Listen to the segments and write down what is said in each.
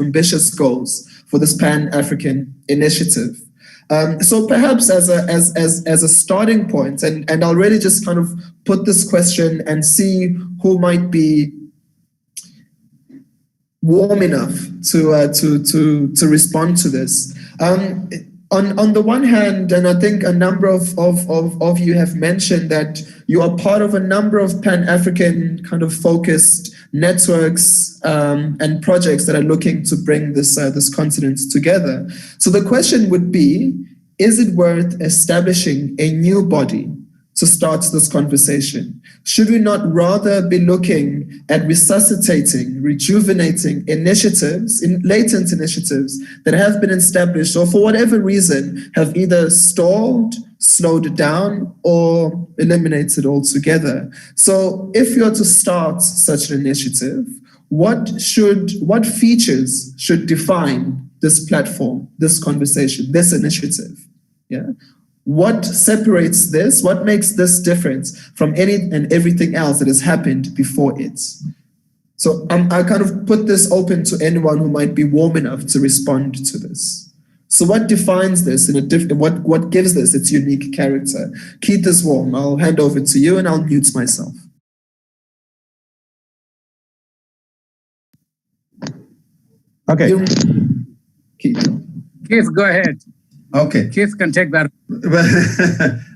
ambitious goals for this Pan-African initiative. So perhaps as a starting point, and I'll really just kind of put this question and see who might be warm enough to respond to this. On the one hand, and I think a number of you have mentioned that you are part of a number of Pan-African kind of focused networks and projects that are looking to bring this continent together. So the question would be, is it worth establishing a new body to start this conversation? Should we not rather be looking at resuscitating, rejuvenating initiatives, latent initiatives that have been established or for whatever reason have either stalled, slowed down, or eliminated altogether? So if you're to start such an initiative, what features should define this platform, this conversation, this initiative? Yeah. What separates this? What makes this different from any and everything else that has happened before it? So I kind of put this open to anyone who might be warm enough to respond to this. So what defines this in a different? What gives this its unique character? Keith is warm. I'll hand over to you, and I'll mute myself. Okay. Keith, go ahead. Okay. Keith can take that.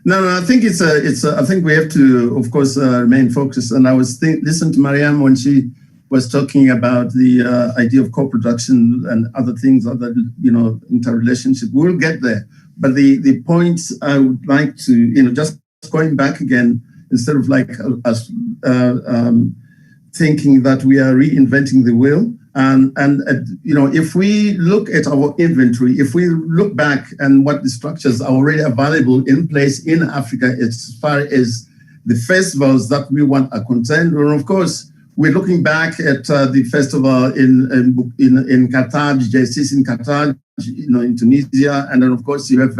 No, I think I think we have to, of course, remain focused. And I was listening to Mariam when she was talking about the idea of co-production and other things, other, interrelationship. We'll get there. But the points I would like to, just going back again, instead of like us thinking that we are reinventing the wheel. And if we look at our inventory, if we look back and what the structures are already available in place in Africa as far as the festivals that we want are concerned, and of course, we're looking back at the festival in Qatar, JCC in Qatar, in Tunisia, and then of course you have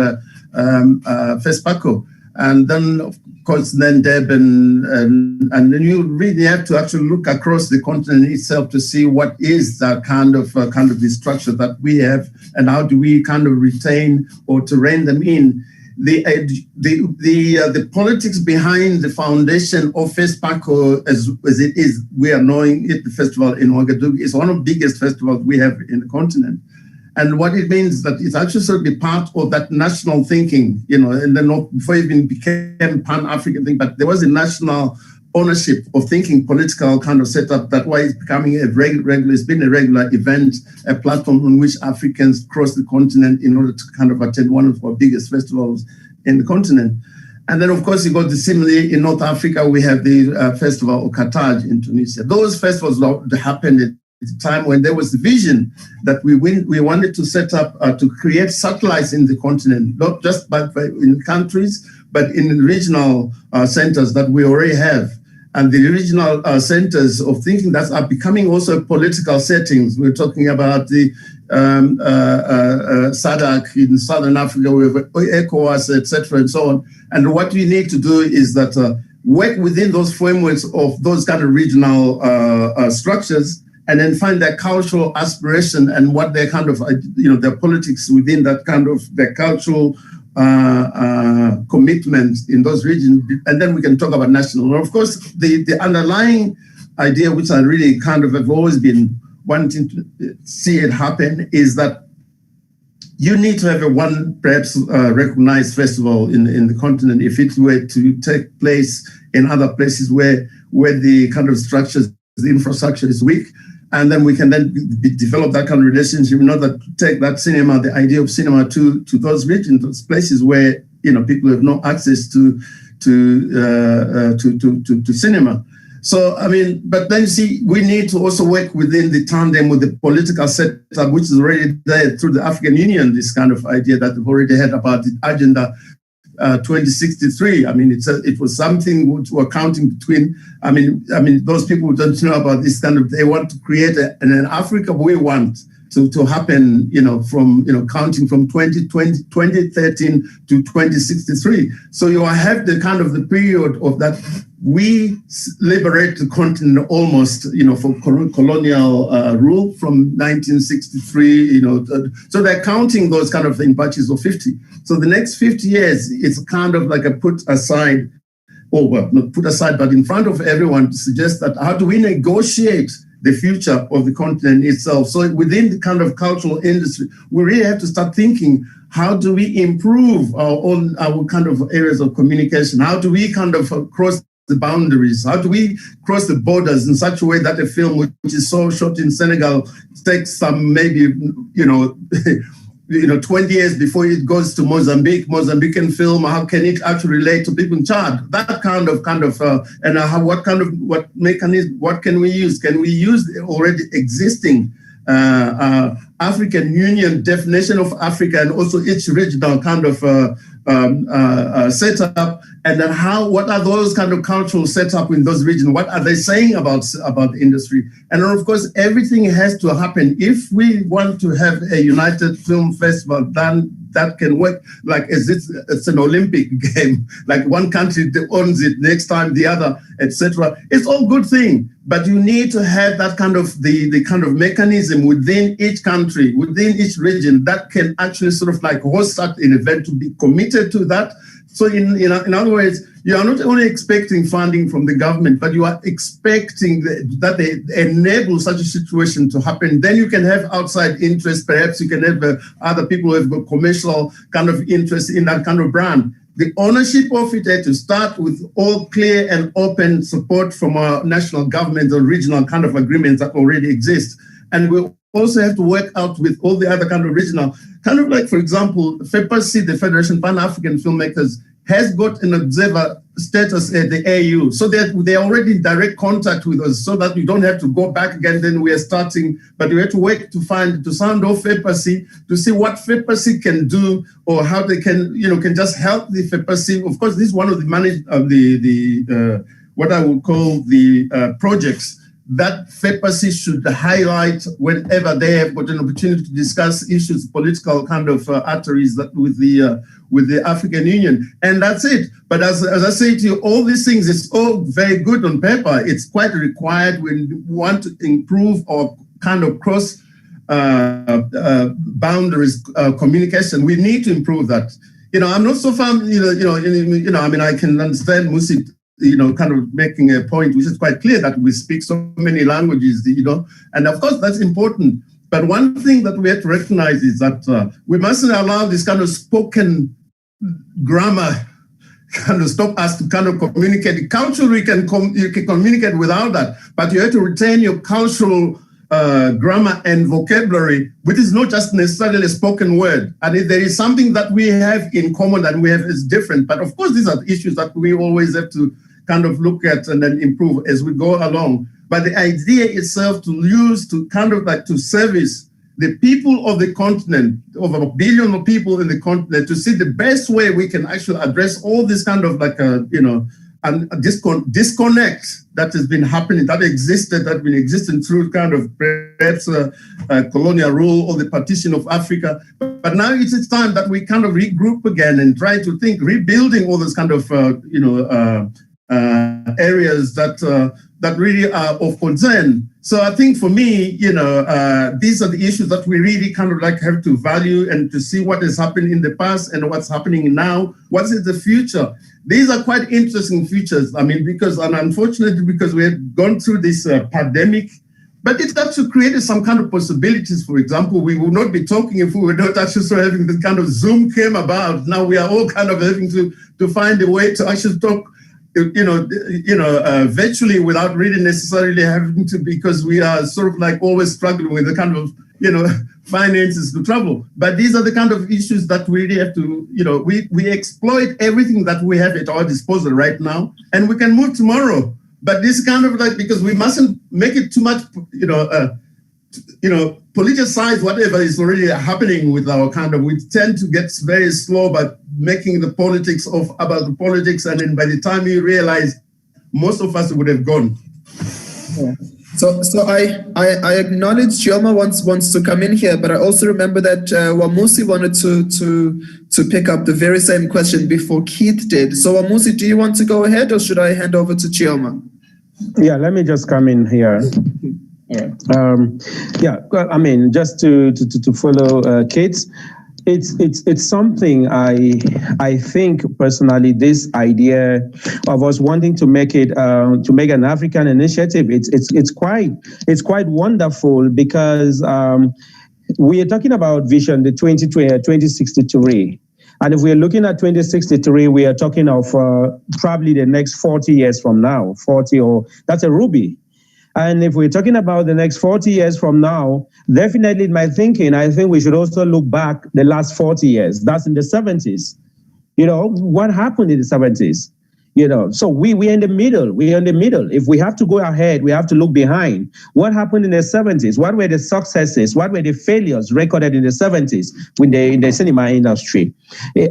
FESPACO. And then, of course, then Durban, and then you really have to actually look across the continent itself to see what is that kind of the structure that we have, and how do we kind of retain or to rein them in. The politics behind the foundation of FESPACO, as it is, we are knowing it, the festival in Ouagadougou is one of the biggest festivals we have in the continent. And what it means is that it's actually sort of be part of that national thinking, and then not before it even became Pan-African thing, but there was a national ownership of thinking, political kind of setup. That's why it's becoming it's been a regular event, a platform on which Africans cross the continent in order to kind of attend one of our biggest festivals in the continent. And then, of course, you got similarly in North Africa, we have the festival of Qatar in Tunisia. Those festivals happened at the time when there was the vision that we wanted to set up to create satellites in the continent, not just in countries, but in regional centers that we already have. And the regional centers of thinking that are becoming also political settings. We're talking about the SADC in Southern Africa, we have ECOWAS, etc., and so on. And what we need to do is that work within those frameworks of those kind of regional structures, and then find their cultural aspiration and what their kind of, their politics within that kind of their cultural commitment in those regions. And then we can talk about national. And of course, the underlying idea, which I really kind of have always been wanting to see it happen, is that you need to have a one perhaps recognized festival in the continent if it were to take place in other places where the kind of structures, the infrastructure is weak. And then we can then develop that kind of relationship, take that cinema, the idea of cinema to those regions, those places where people have no access to cinema. So but then we need to also work within the tandem with the political setup, which is already there through the African Union. This kind of idea that we've already had about the agenda 2063. It was something which we're counting between. Those people who don't know about this kind of, they want to create an Africa we want to happen, from counting from 2013 to 2063. So you have the kind of the period of that we liberate the continent almost, from colonial rule from 1963, so they're counting those kind of in batches of 50. So the next 50 years, it's kind of like a put aside, or well, not put aside, but in front of everyone to suggest that how do we negotiate the future of the continent itself? So within the kind of cultural industry, we really have to start thinking, how do we improve our kind of areas of communication? How do we kind of cross the boundaries? How do we cross the borders in such a way that a film which is so shot in Senegal takes some maybe 20 years before it goes to Mozambique, Mozambican film, how can it actually relate to people in Chad? That kind of, and what mechanism, what can we use? Can we use the already existing African Union definition of Africa and also each regional kind of setup, and then what are those kind of cultural setup in those regions? What are they saying about the industry? And then of course, everything has to happen. If we want to have a united film festival, then that can work like as it's an Olympic game, like one country owns it, next time the other, etc. It's all good thing, but you need to have that kind of the kind of mechanism within each country, within each region that can actually sort of like host that an event, to be committed to that. So in other words, you are not only expecting funding from the government, but you are expecting that they enable such a situation to happen. Then you can have outside interest. Perhaps you can have other people who have got commercial kind of interest in that kind of brand. The ownership of it had to start with all clear and open support from our national government or regional kind of agreements that already exist. And we also have to work out with all the other kind of regional, kind of like, for example, FEPAC, the Federation Pan-African Filmmakers, has got an observer status at the AU. So they're already in direct contact with us, so that we don't have to go back again, then we are starting, but we have to work to sound off FEPAC, to see what FEPAC can do, or how they can just help the FEPAC. Of course, this is one of the what I would call the projects that FEPAC should highlight whenever they have got an opportunity to discuss issues, political kind of arteries that with the African Union. And that's it. But as I say to you, all these things, it's all very good on paper. It's quite required when we want to improve our kind of cross boundaries communication. We need to improve that. I'm not so familiar, I can understand Musi, kind of making a point, which is quite clear, that we speak so many languages, and of course that's important. But one thing that we have to recognize is that we mustn't allow this kind of spoken grammar kind of stop us to kind of communicate. Culturally, you can communicate without that, but you have to retain your cultural grammar and vocabulary, which is not just necessarily a spoken word. And if there is something that we have in common that we have is different, but of course these are issues that we always have to kind of look at and then improve as we go along. But the idea itself to use to kind of like to service the people of the continent, over 1 billion of people in the continent, to see the best way we can actually address all this kind of like and disconnect that has been happening, that been existing through kind of perhaps colonial rule or the partition of Africa. But now it's time that we kind of regroup again and try to think, rebuilding all those kind of areas that really are of concern. So I think for me, these are the issues that we really kind of like have to value and to see what has happened in the past and what's happening now. What is the future? These are quite interesting futures. I mean, unfortunately, because we have gone through this pandemic, but it actually created some kind of possibilities. For example, we would not be talking if we were not actually having this kind of Zoom came about. Now we are all kind of having to find a way to actually talk virtually without really necessarily having to, because we are sort of like always struggling with the kind of, finances to travel. But these are the kind of issues that we really have to, we exploit everything that we have at our disposal right now, and we can move tomorrow. But this kind of like, because we mustn't make it too much, politicize whatever is already happening with our kind of, we tend to get very slow about making the politics about the politics, and then by the time you realize, most of us would have gone. Yeah. So I acknowledge Chioma wants to come in here, but I also remember that Wamusi wanted to pick up the very same question before Keith did. So Wamusi, do you want to go ahead, or should I hand over to Chioma? Yeah, let me just come in here. Yeah, I mean, just to follow Kate, it's something I think personally, this idea of us wanting to make it to make an African initiative, it's quite wonderful, because we are talking about vision, the 2063. And if we're looking at 2063, we are talking of probably the next 40 years from now, 40, or that's a ruby. And if we're talking about the next 40 years from now, definitely in my thinking, I think we should also look back the last 40 years. That's in the 70s. You know, what happened in the 70s? You know, so we're in the middle. We're in the middle. If we have to go ahead, we have to look behind. What happened in the 70s? What were the successes? What were the failures recorded in the 70s in the cinema industry?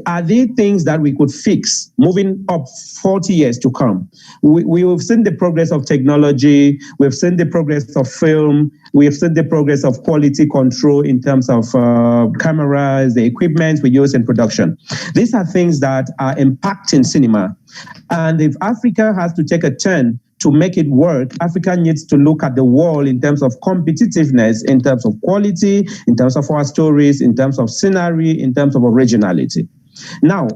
Are there things that we could fix moving up 40 years to come? We've seen the progress of technology. We've seen the progress of film. We've seen the progress of quality control in terms of cameras, the equipment we use in production. These are things that are impacting cinema. And if Africa has to take a turn to make it work, Africa needs to look at the world in terms of competitiveness, in terms of quality, in terms of our stories, in terms of scenery, in terms of originality. Now,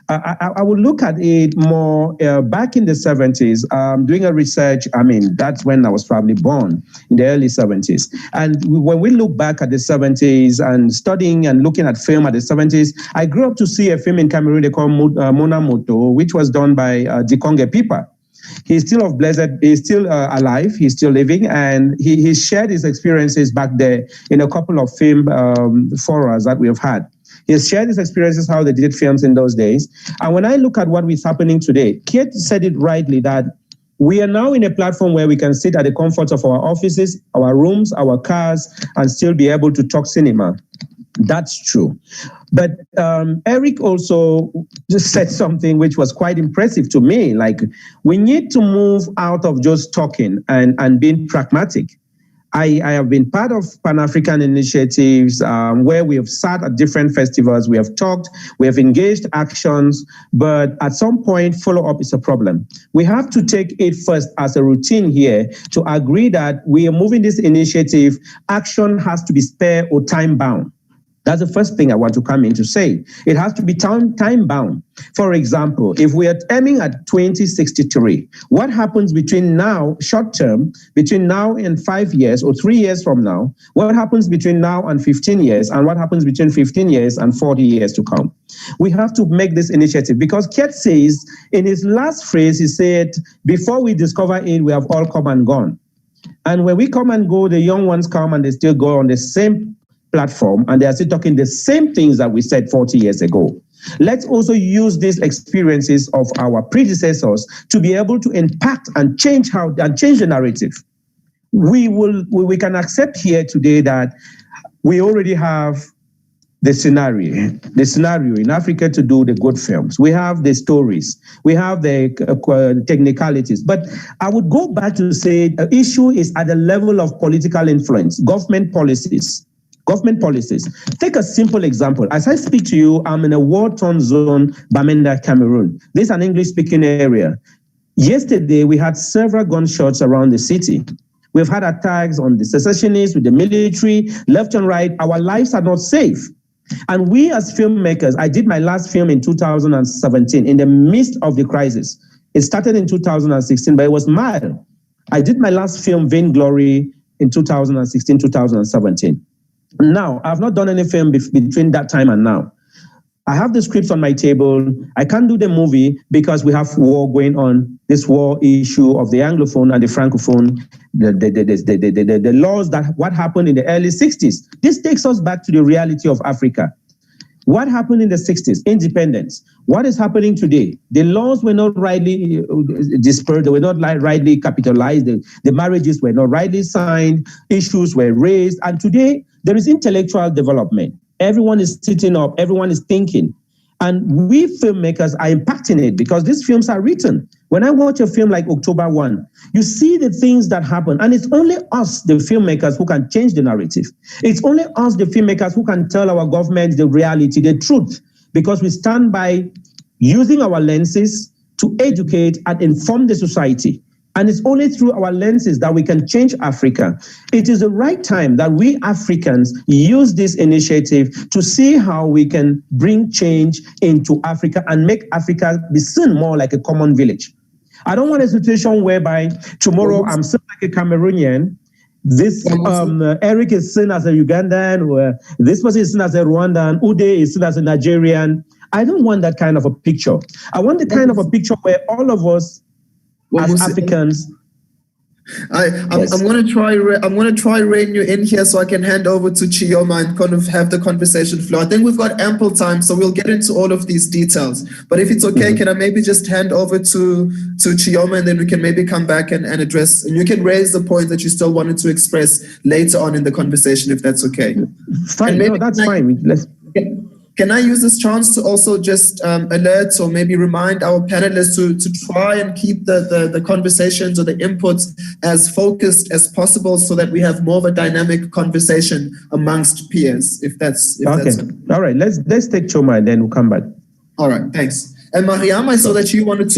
I will look at it more back in the 70s, doing a research. I mean, that's when I was probably born, in the early 70s. And when we look back at the 70s and studying and looking at film at the 70s, I grew up to see a film in Cameroon they call Mona Moto, which was done by Dikonge Pipa. He's still he's still alive, he's still living, and he shared his experiences back there in a couple of film forums that we have had. He has shared his experiences, how they did films in those days. And when I look at what is happening today, Kate said it rightly that we are now in a platform where we can sit at the comfort of our offices, our rooms, our cars, and still be able to talk cinema. That's true. But Eric also just said something which was quite impressive to me. Like, we need to move out of just talking and being pragmatic. I have been part of Pan-African initiatives where we have sat at different festivals, we have talked, we have engaged actions, but at some point, follow-up is a problem. We have to take it first as a routine here to agree that we are moving this initiative, action has to be spare or time-bound. That's the first thing I want to come in to say. It has to be time-bound. For example, if we are aiming at 2063, what happens between now, short term, between now and 5 years or 3 years from now? What happens between now and 15 years? And what happens between 15 years and 40 years to come? We have to make this initiative, because Kiet says, in his last phrase, he said, before we discover it, we have all come and gone. And when we come and go, the young ones come and they still go on the same platform, and they are still talking the same things that we said 40 years ago. Let's also use these experiences of our predecessors to be able to impact and change the narrative. We can accept here today that we already have the scenario in Africa to do the good films. We have the stories, we have the technicalities. But I would go back to say the issue is at the level of political influence, government policies. Take a simple example. As I speak to you, I'm in a war-torn zone, Bamenda, Cameroon. This is an English-speaking area. Yesterday, we had several gunshots around the city. We've had attacks on the secessionists, with the military, left and right. Our lives are not safe. And we as filmmakers, I did my last film in 2017, in the midst of the crisis. It started in 2016, but it was mild. I did my last film, Vainglory, in 2016, 2017. Now, I've not done any film between that time and now. I have the scripts on my table. I can't do the movie because we have war going on, this war issue of the Anglophone and the Francophone, the laws that what happened in the early 60s. This takes us back to the reality of Africa. What happened in the 60s? Independence. What is happening today? The laws were not rightly dispersed. They were not rightly capitalized. The marriages were not rightly signed. Issues were raised. And today, there is intellectual development. Everyone is sitting up. Everyone is thinking. And we filmmakers are impacting it because these films are written. When I watch a film like October 1, you see the things that happen. And it's only us, the filmmakers, who can change the narrative. It's only us, the filmmakers, who can tell our government the reality, the truth, because we stand by using our lenses to educate and inform the society. And it's only through our lenses that we can change Africa. It is the right time that we Africans use this initiative to see how we can bring change into Africa and make Africa be seen more like a common village. I don't want a situation whereby tomorrow I'm seen like a Cameroonian, this Eric is seen as a Ugandan, or this person is seen as a Rwandan, Ude is seen as a Nigerian. I don't want that kind of a picture. I want the kind of a picture where all of us as Africans. I'm going to try rein you in here so I can hand over to Chioma and kind of have the conversation flow. I think we've got ample time, so we'll get into all of these details. But if it's okay, can I maybe just hand over to Chioma, and then we can maybe come back and address, and you can raise the point that you still wanted to express later on in the conversation, if that's okay. Fine, no, that's fine. Can I use this chance to also just alert or maybe remind our panelists to try and keep the conversations or the inputs as focused as possible so that we have more of a dynamic conversation amongst peers, if that's okay. All right, let's take Chioma and then we'll come back. All right, thanks. And Mariam, I saw that you wanted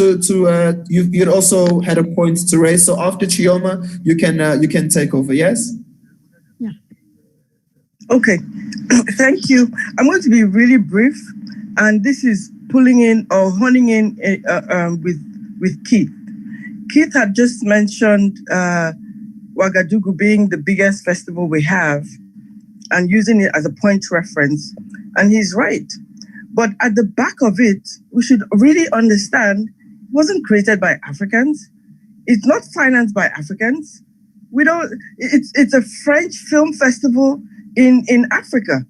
you'd also had a point to raise. So after Chioma, you can take over, yes? Yeah. Okay. Thank you. I'm going to be really brief, and this is pulling in or honing in with Keith. Keith had just mentioned Ouagadougou being the biggest festival we have and using it as a point reference, and he's right. But at the back of it, we should really understand it wasn't created by Africans. It's not financed by Africans. It's a French film festival in Africa.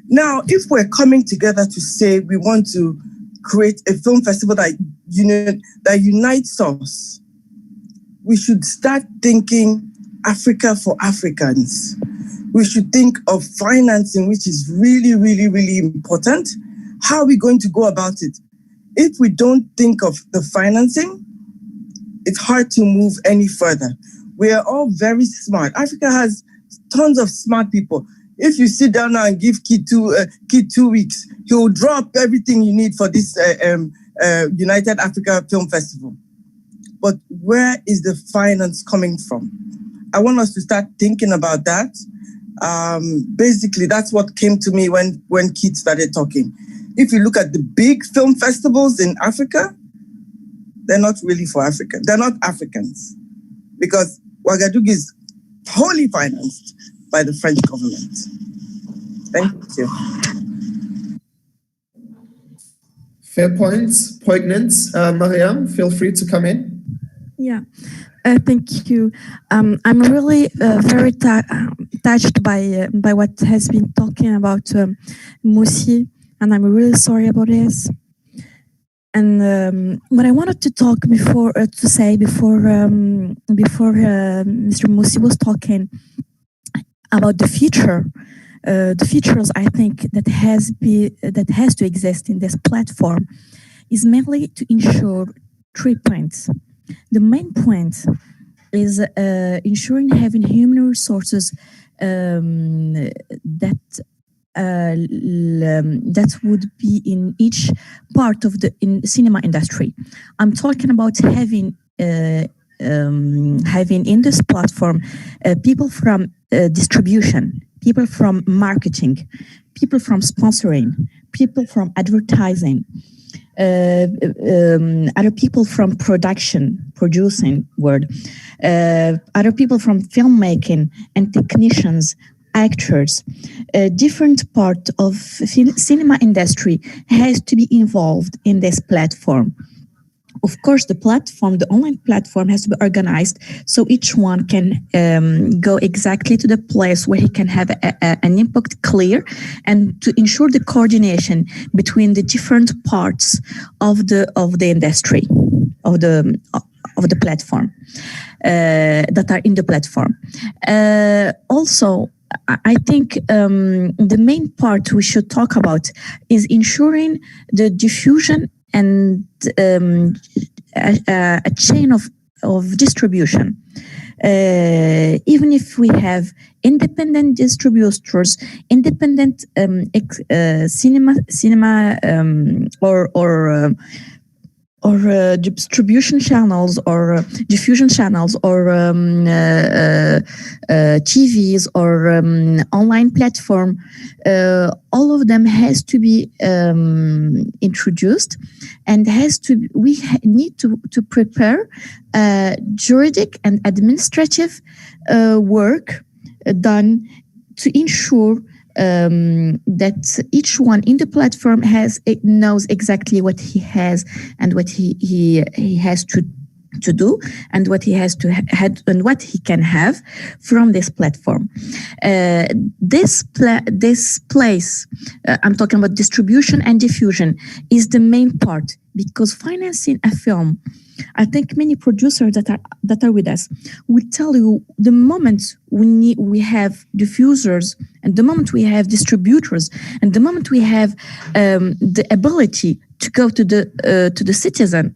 Now, if we're coming together to say we want to create a film festival that unites us, we should start thinking Africa for Africans. We should think of financing, which is really, really, really important. How are we going to go about it? If we don't think of the financing, it's hard to move any further. We are all very smart. Africa has tons of smart people. If you sit down now and give Kid 2 weeks, he will draw up everything you need for this United Africa Film Festival. But where is the finance coming from? I want us to start thinking about that. Basically, that's what came to me when Keith started talking. If you look at the big film festivals in Africa, they're not really for Africa. They're not Africans, because Ouagadougou is wholly financed by the French government. Thank you. Fair points, poignant. Mariam, feel free to come in. Yeah, thank you. I'm really very touched by what has been talking about Moussi, and I'm really sorry about this. And what I wanted to talk before Mr. Moussi was talking about the future. The features I think that has to exist in this platform is mainly to ensure 3 points. The main point is ensuring having human resources that would be in each part of the cinema industry. I'm talking about having in this platform people from distribution, people from marketing, people from sponsoring, people from advertising, other people from producing other people from filmmaking and technicians, actors. Different part of cinema industry has to be involved in this platform. Of course, the online platform has to be organized so each one can go exactly to the place where he can have an impact clear, and to ensure the coordination between the different parts of the industry, of the platform, that are in the platform. Also, I think the main part we should talk about is ensuring the diffusion and a chain of distribution. Even if we have independent distributors, independent cinema or distribution channels or diffusion channels or TVs or online platform, all of them has to be introduced, and we need to prepare juridic and administrative work done to ensure that each one in the platform knows exactly what he has and what he has to do and what he has to have and what he can have from this platform. This place, I'm talking about distribution and diffusion, is the main part, because financing a film, I think many producers that are with us will tell you, the moment we have diffusers, and the moment we have distributors, and the moment we have the ability to go to the citizen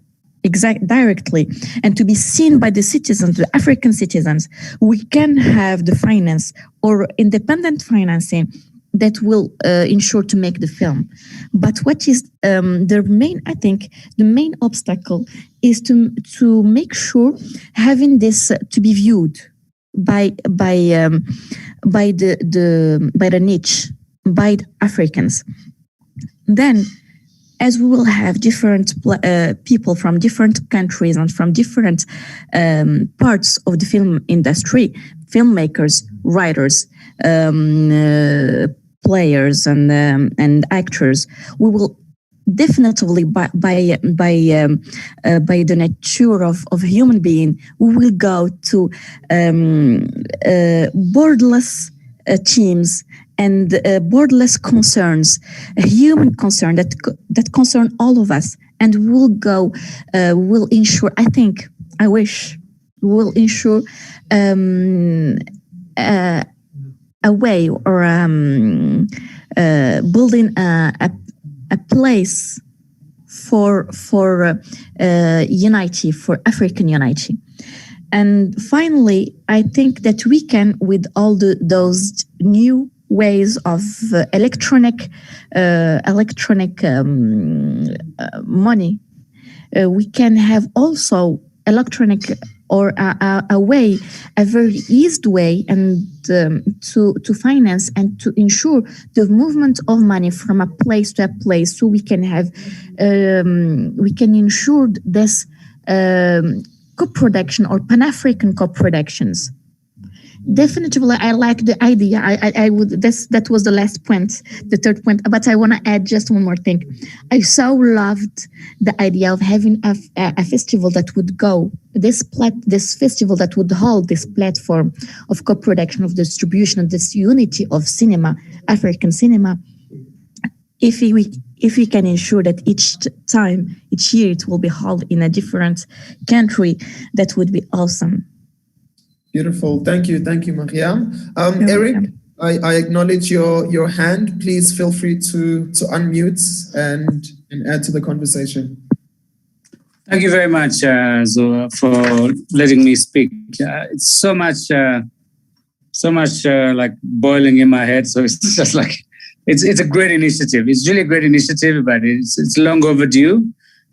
directly and to be seen by the citizens, the African citizens, we can have the finance or independent financing that will ensure to make the film. But what is the main obstacle is to make sure having this to be viewed by the niche, by the Africans. Then, as we will have different people from different countries and from different parts of the film industry, filmmakers, writers, players, and actors, we will definitely by the nature of human being, we will go to borderless teams and borderless concerns, a human concern that concern all of us, and will ensure. Will ensure a way or building a place for unity, for African unity. And finally, I think that we can, with all those new ways of electronic money, we can have also electronic or a very eased way, and to finance and to ensure the movement of money from a place to a place, so we can ensure this co-production or Pan-African co-productions. Definitely, I like the idea. I would. That was the last point, the third point. But I want to add just one more thing. I so loved the idea of having a festival that would go this festival that would hold this platform of co-production, of distribution, of this unity of cinema, African cinema. If we can ensure that each year it will be held in a different country, that would be awesome. Beautiful. Thank you, Mariam. Eric, I acknowledge your hand. Please feel free to unmute and add to the conversation. Thank you very much, Zola, for letting me speak. It's so much like boiling in my head. So it's just like it's a great initiative. It's really a great initiative, but it's long overdue,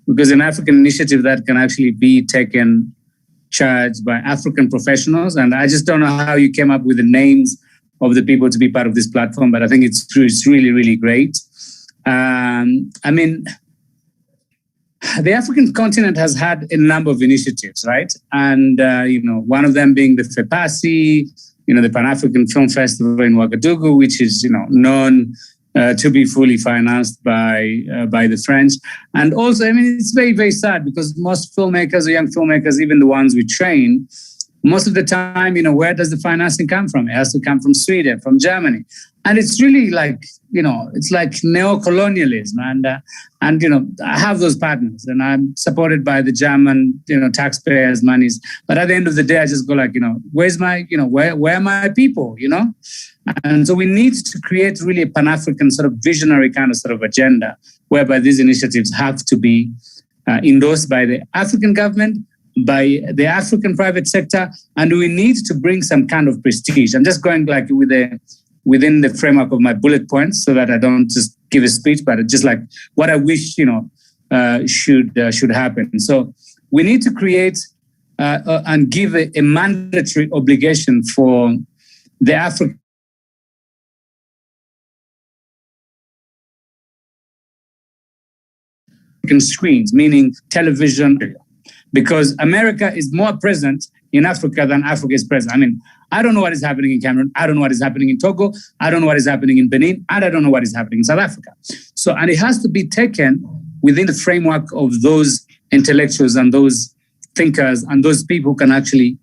because an African initiative that can actually be taken charge by African professionals. And I just don't know how you came up with the names of the people to be part of this platform, but I think it's true. It's really, really great. I mean, the African continent has had a number of initiatives, right? And, one of them being the FEPASI, the Pan-African Film Festival in Ouagadougou, which is, known to be fully financed by the French. And also, I mean, it's very, very sad, because most filmmakers or young filmmakers, even the ones we train, most of the time, where does the financing come from? It has to come from Sweden, from Germany. And it's really like, it's like neo-colonialism. And I have those partners, and I'm supported by the German, taxpayers' monies. But at the end of the day, I just go like, where's my, where are my people, And so we need to create really a Pan-African sort of visionary kind of sort of agenda, whereby these initiatives have to be endorsed by the African government, by the African private sector, and we need to bring some kind of prestige. I'm just going like within the framework of my bullet points, so that I don't just give a speech, but just like what I wish should happen. So we need to create and give a mandatory obligation for the African screens, meaning television, because America is more present in Africa than Africa is present. I mean, I don't know what is happening in Cameroon. I don't know what is happening in Togo. I don't know what is happening in Benin. And I don't know what is happening in South Africa. So, and it has to be taken within the framework of those intellectuals and those thinkers and those people who can actually,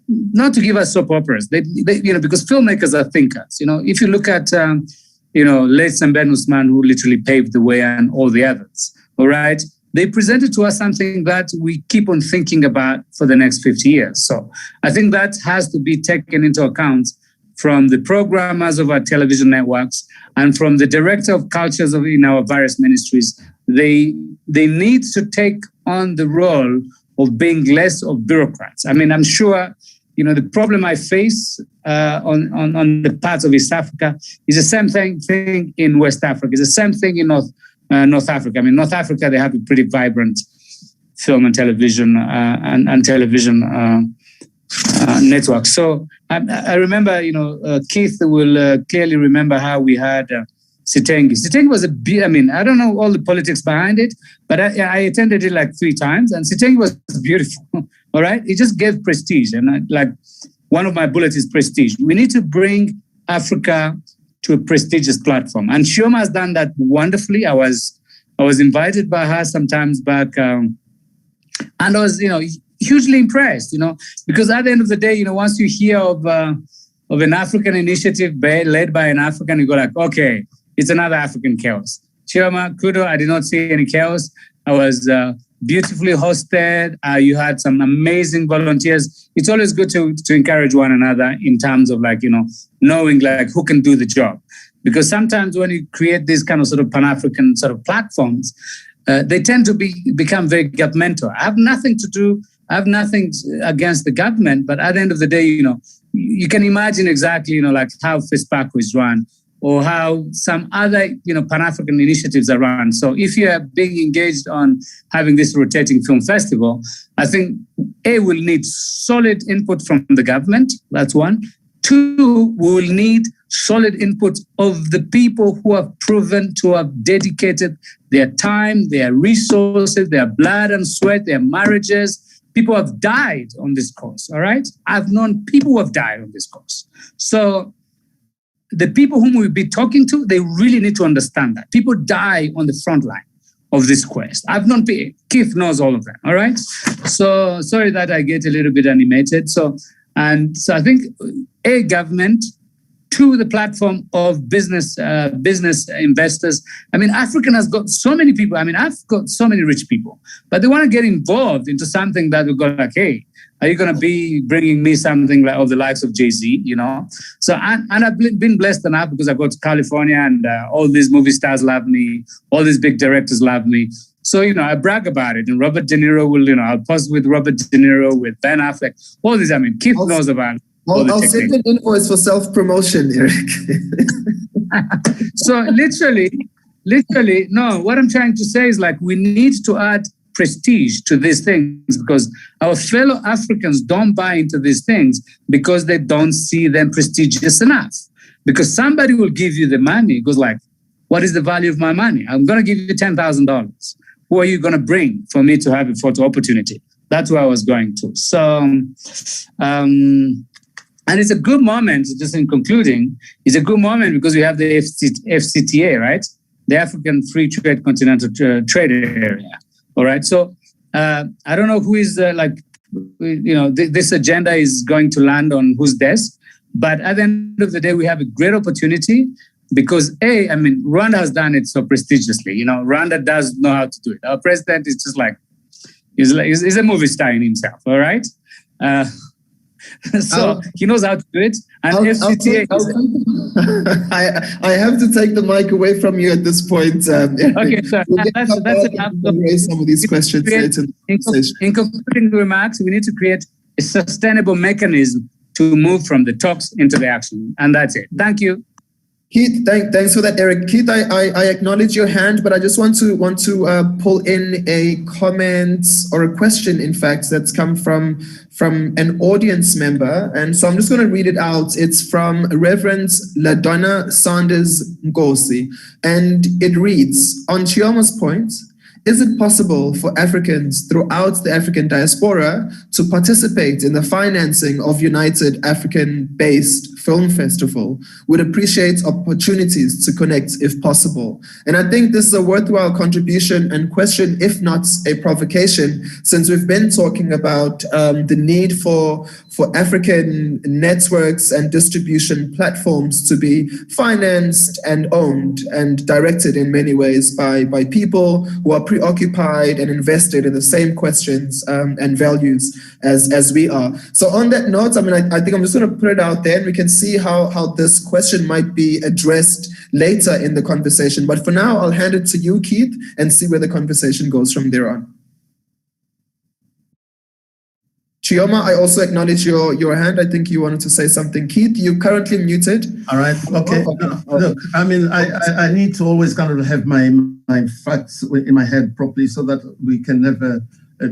not to give us soap operas, they because filmmakers are thinkers. If you look at, late Sembène Ousmane, who literally paved the way, and all the others, all right? They presented to us something that we keep on thinking about for the next 50 years. So I think that has to be taken into account from the programmers of our television networks and from the director of cultures in our various ministries. They need to take on the role of being less of bureaucrats. I mean, I'm sure, the problem I face on the parts of East Africa is the same thing in West Africa. It's the same thing in North Africa. I mean, North Africa, they have a pretty vibrant film and television and television network. So I remember, Keith will clearly remember how we had Sitengi. Sitengi was I don't know all the politics behind it, but I attended it like 3 times, and Sitengi was beautiful. All right, it just gave prestige, and one of my bullets is prestige. We need to bring Africa to a prestigious platform, and Chioma has done that wonderfully. I was invited by her sometimes back, and I was hugely impressed. Because at the end of the day, once you hear of an African initiative led by an African, you go like, okay, it's another African chaos. Chioma, kudo, I did not see any chaos. I was beautifully hosted. You had some amazing volunteers. It's always good to encourage one another in terms of knowing who can do the job. Because sometimes when you create these kind of sort of Pan-African sort of platforms, they tend to become very governmental. I have nothing against the government, but at the end of the day, you can imagine exactly, how FESPACO is run, or how some other, Pan-African initiatives are run. So if you are being engaged on having this rotating film festival, I think we'll need solid input from the government. That's one. 2, we will need solid input of the people who have proven to have dedicated their time, their resources, their blood and sweat, their marriages. People have died on this course, all right? I've known people who have died on this course. So the people whom we'll be talking to, they really need to understand that. People die on the front line of this quest. I've known people, Keith knows all of them, all right? So sorry that I get a little bit animated. So I think government, 2, the platform of business investors. I mean, African has got so many people. I mean, I've got so many rich people, but they want to get involved into something that will go like, hey, are you going to be bringing me something like of the likes of Jay-Z, So, and I've been blessed enough because I go to California and all these movie stars love me. All these big directors love me. So, I brag about it. And Robert De Niro will, I'll post with Robert De Niro, with Ben Affleck, all these. I mean, Keith knows about it. I'll send an invoice for self-promotion, Eric. So literally, no, what I'm trying to say is we need to add prestige to these things, because our fellow Africans don't buy into these things because they don't see them prestigious enough. Because somebody will give you the money, it goes like, what is the value of my money? I'm going to give you $10,000. Who are you going to bring for me to have a photo opportunity? That's where I was going to. So, and it's a good moment, just in concluding, it's a good moment because we have the FCTA, right? The African Free Trade Continental Trade Area. All right. So I don't know who is this agenda is going to land on whose desk, but at the end of the day, we have a great opportunity because Rwanda has done it so prestigiously. Rwanda does know how to do it. Our president is just he's a movie star in himself. All right. So he knows how to do it. And FCTA I have to take the mic away from you at this point. Okay, so that's enough. Raise some of these questions later in concluding remarks, we need to create a sustainable mechanism to move from the talks into the action. And that's it. Thank you. Keith, thanks for that, Eric. Keith, I acknowledge your hand, but I just want to pull in a comment or a question, in fact, that's come from an audience member. And so I'm just going to read it out. It's from Reverend LaDonna Sanders Ngosi. And it reads, on Chioma's point, is it possible for Africans throughout the African diaspora to participate in the financing of United African-based Film Festival? Would appreciate opportunities to connect if possible. And I think this is a worthwhile contribution and question, if not a provocation, since we've been talking about the need for African networks and distribution platforms to be financed and owned and directed in many ways by people who are preoccupied and invested in the same questions and values as we are. So on that note, I mean, I think I'm just going to put it out there, and we can see how this question might be addressed later in the conversation. But for now, I'll hand it to you, Keith, and see where the conversation goes from there on. Chioma, I also acknowledge your hand. I think you wanted to say something. Keith, you're currently muted. All right. Okay. Look, I mean, I need to always kind of have my facts in my head properly so that we can never,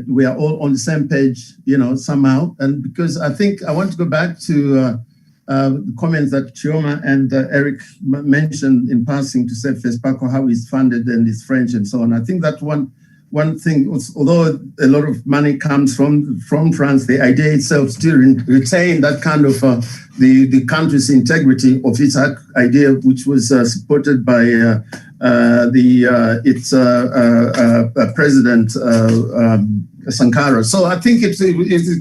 we are all on the same page, somehow. And because I think I want to go back to the comments that Chioma and Eric mentioned in passing to say FESPACO, how it's funded and it's French and so on. I think that one thing, although a lot of money comes from France, the idea itself still retain that kind of the country's integrity of its idea, which was supported by its president Sankara. So I think it's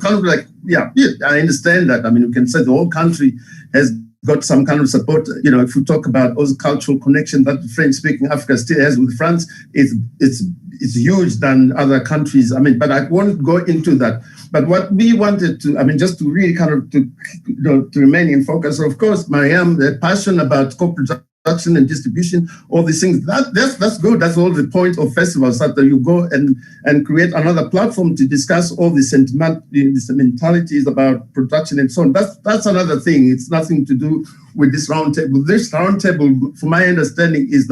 kind of like, yeah, I understand that. I mean, you can say the whole country has got some kind of support. If we talk about also cultural connection that the French-speaking Africa still has with France, it's huge than other countries. I mean, but I won't go into that. But what we wanted to, I mean, just to really kind of to remain in focus. So of course, Mariam, the passion about co-production and distribution, all these things, that's good. That's all the point of festivals, that you go and create another platform to discuss all the sentimentalities about production and so on. That's another thing. It's nothing to do with this roundtable. This roundtable, from my understanding, is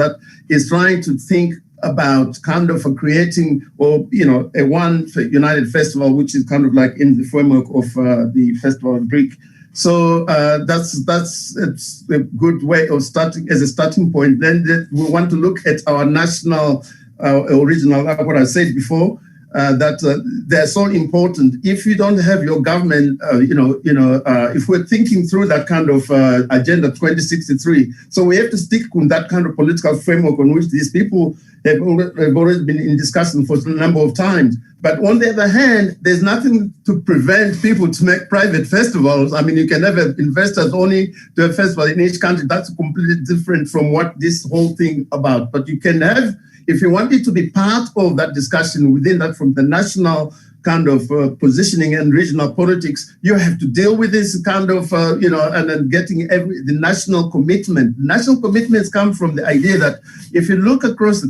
trying to think about kind of creating a one united festival, which is kind of like in the framework of the festival of BRICS. So it's a good way of starting as a starting point. Then we want to look at our national, original, what I said before, that they're so important. If you don't have your government, if we're thinking through that kind of agenda 2063, so we have to stick with that kind of political framework on which these people have already been in discussion for a number of times. But on the other hand, there's nothing to prevent people to make private festivals. I mean, you can have investors only to a festival in each country. That's completely different from what this whole thing about. But you can have, if you want it to be part of that discussion within that, from the national kind of positioning and regional politics, you have to deal with this kind of, and then getting the national commitment. National commitments come from the idea that if you look across the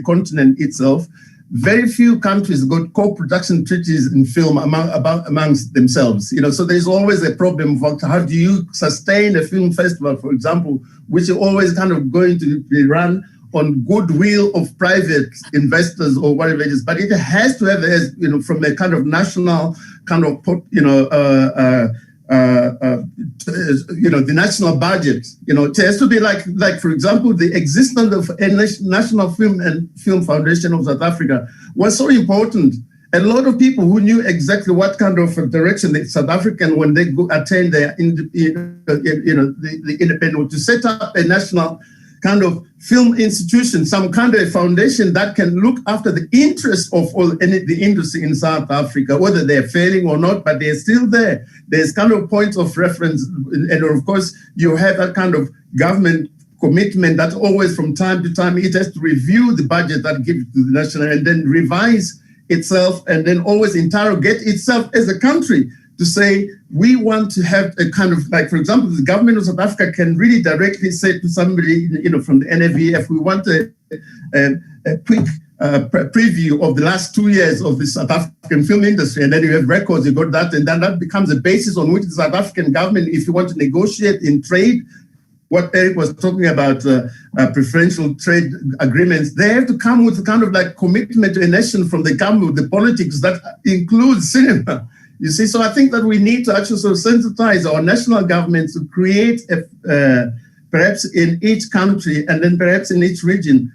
continent itself, very few countries got co-production treaties in film amongst themselves. So there's always a problem of how do you sustain a film festival, for example, which is always kind of going to be run on goodwill of private investors or whatever it is, but it has to have, from a kind of national kind of, the national budget. It has to be like for example, the existence of a National Film and Film Foundation of South Africa was so important. A lot of people who knew exactly what kind of direction the South African, when they go attain their, the independence, to set up a national kind of film institution, some kind of a foundation that can look after the interests of the industry in South Africa, whether they're failing or not, but they're still there. There's kind of points of reference. And of course, you have that kind of government commitment that always from time to time, it has to review the budget that gives to the national and then revise itself and then always interrogate itself as a country to say, we want to have a kind of, like, for example, the government of South Africa can really directly say to somebody, from the NAVF, we want a quick preview of the last 2 years of the South African film industry, and then you have records, you got that, and then that becomes a basis on which the South African government, if you want to negotiate in trade, what Eric was talking about, preferential trade agreements, they have to come with a kind of like commitment to a nation from the government, the politics that includes cinema. You see, so I think that we need to actually sort of sensitize our national governments to create, perhaps in each country and then perhaps in each region,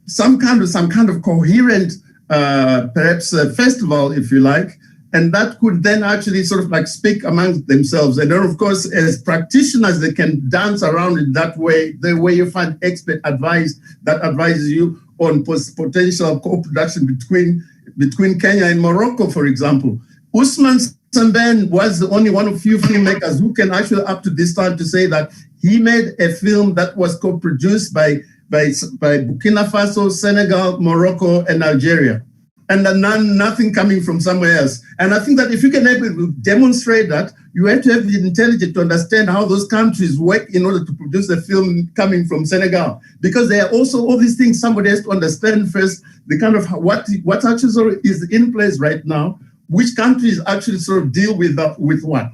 some kind of coherent, perhaps festival, if you like, and that could then actually sort of like speak amongst themselves. And then, of course, as practitioners, they can dance around it that way, the way you find expert advice that advises you on potential co-production between Kenya and Morocco, for example. Usman Samben was the only one of few filmmakers who can actually, up to this time, to say that he made a film that was co-produced by Burkina Faso, Senegal, Morocco, and Algeria. And nothing coming from somewhere else. And I think that if you can able to demonstrate that, you have to have the intelligence to understand how those countries work in order to produce a film coming from Senegal. Because there are also all these things somebody has to understand first, the kind of what actually sort of is in place right now, which countries actually sort of deal with what,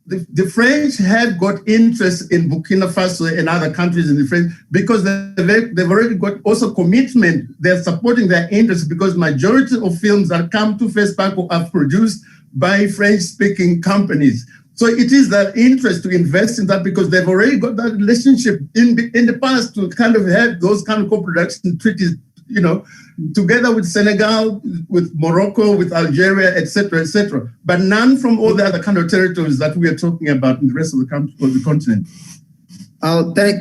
The French have got interest in Burkina Faso and other countries in the French because they've already got also commitment. They're supporting their interests because majority of films that come to FESPACO are produced by French-speaking companies. So it is their interest to invest in that because they've already got that relationship in the past to kind of have those kind of co-production treaties, together with Senegal, with Morocco, with Algeria, etc., etc., but none from all the other kind of territories that we are talking about in the rest of the country or the continent.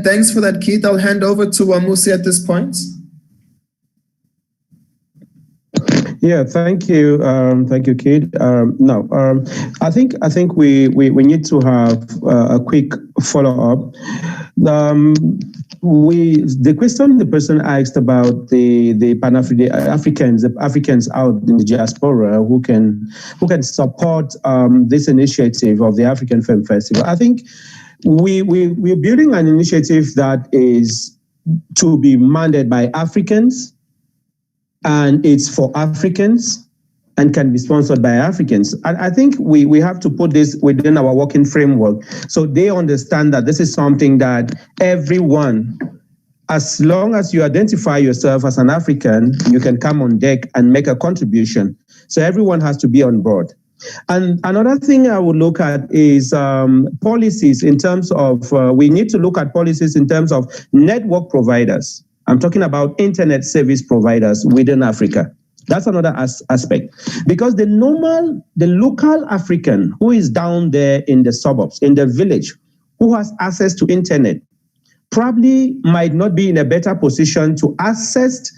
Thanks for that, Keith. I'll hand over to Musi at this point. Yeah, thank you, Keith. I think we need to have a quick follow-up. The question the person asked about the Pan-Africans, the Africans out in the diaspora who can support this initiative of the African Film Festival. I think we're building an initiative that is to be mandate by Africans, and it's for Africans and can be sponsored by Africans. And I think we have to put this within our working framework so they understand that this is something that everyone, as long as you identify yourself as an African, you can come on deck and make a contribution. So everyone has to be on board. And another thing I would look at is policies in terms of, we need to look at policies in terms of network providers. I'm talking about internet service providers within Africa. That's another aspect, because the local African who is down there in the suburbs, in the village, who has access to internet, probably might not be in a better position to access,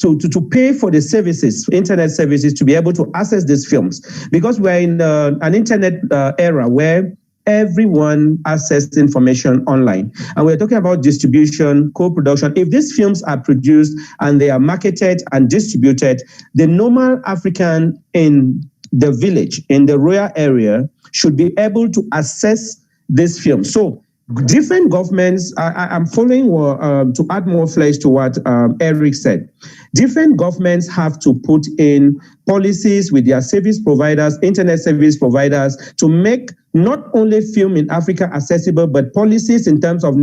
to pay for the services, internet services, to be able to access these films, because we're in an internet era where everyone accesses information online. And we're talking about distribution, co-production. If these films are produced and they are marketed and distributed, the normal African in the village, in the rural area, should be able to access this film. So different governments, I'm following to add more flesh to what Eric said. Different governments have to put in policies with their service providers, internet service providers, to make not only film in Africa accessible, but policies in terms of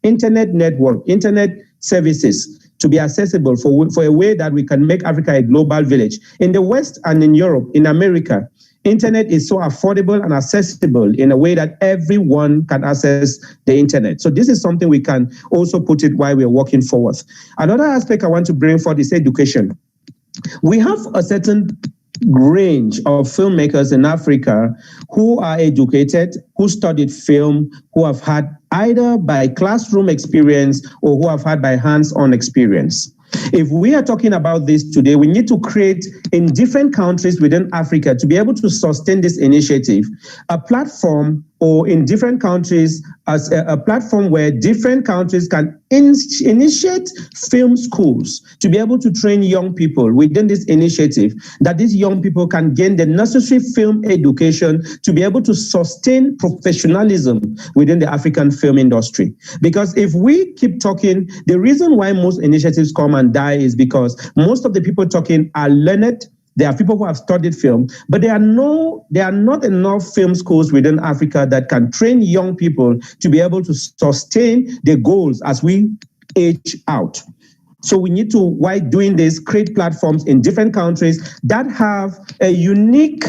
internet services to be accessible for a way that we can make Africa a global village. In the West and in Europe, in America, internet is so affordable and accessible in a way that everyone can access the internet. So this is something we can also put it while we're working forward. Another aspect I want to bring forward is education. We have a certain range of filmmakers in Africa who are educated, who studied film, who have had either by classroom experience or who have had by hands-on experience. If we are talking about this today, we need to create in different countries within Africa to be able to sustain this initiative, a platform or in different countries as a platform where different countries can initiate film schools to be able to train young people within this initiative, that these young people can gain the necessary film education to be able to sustain professionalism within the African film industry. Because if we keep talking, the reason why most initiatives come and die is because most of the people talking are learned. There are people who have studied film, but there are not enough film schools within Africa that can train young people to be able to sustain the goals as we age out. So we need to, while doing this, create platforms in different countries that have a unique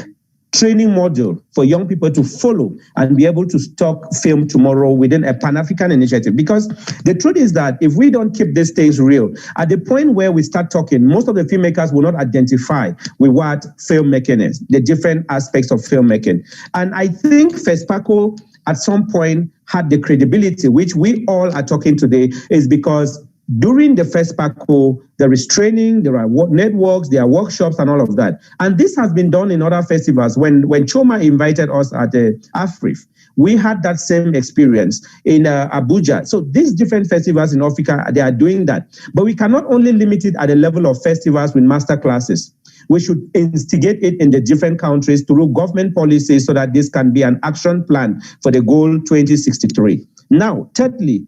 training module for young people to follow and be able to stock film tomorrow within a Pan-African initiative. Because the truth is that if we don't keep these things real, at the point where we start talking, most of the filmmakers will not identify with what filmmaking is, the different aspects of filmmaking. And I think FESPACO at some point had the credibility, which we all are talking today, is because during the FESPACO, there is training, there are networks, there are workshops and all of that. And this has been done in other festivals. When Choma invited us at the AFRIF, we had that same experience in Abuja. So these different festivals in Africa, they are doing that. But we cannot only limit it at the level of festivals with master classes. We should instigate it in the different countries through government policies so that this can be an action plan for the goal 2063. Now, thirdly,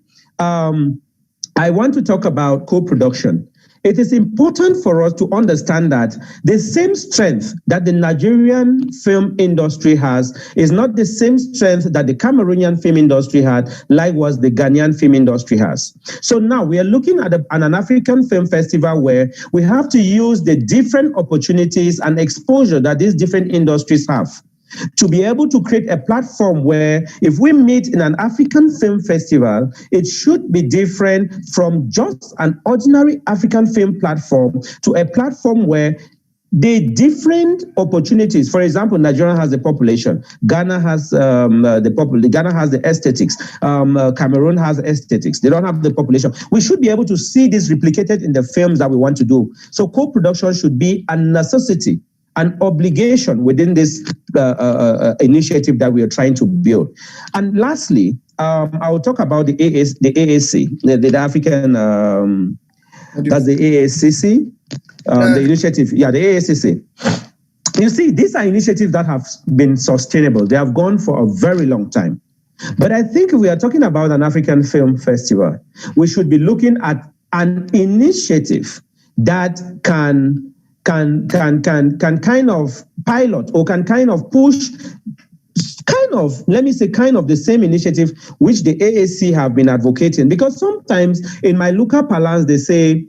I want to talk about co-production. It is important for us to understand that the same strength that the Nigerian film industry has is not the same strength that the Cameroonian film industry had, likewise the Ghanaian film industry has. So now we are looking at an African film festival where we have to use the different opportunities and exposure that these different industries have to be able to create a platform where if we meet in an African film festival, it should be different from just an ordinary African film platform to a platform where the different opportunities, for example, Nigeria has the population, Ghana has Ghana has the aesthetics, Cameroon has aesthetics. They don't have the population. We should be able to see this replicated in the films that we want to do. So co-production should be a necessity, an obligation within this initiative that we are trying to build. And lastly, I will talk about the AAC, the African, that's the AACC, the initiative, the AACC. You see, these are initiatives that have been sustainable. They have gone for a very long time. But I think if we are talking about an African film festival, we should be looking at an initiative that can kind of pilot or can kind of push kind of the same initiative which the AAC have been advocating. Because sometimes in my local parlance, they say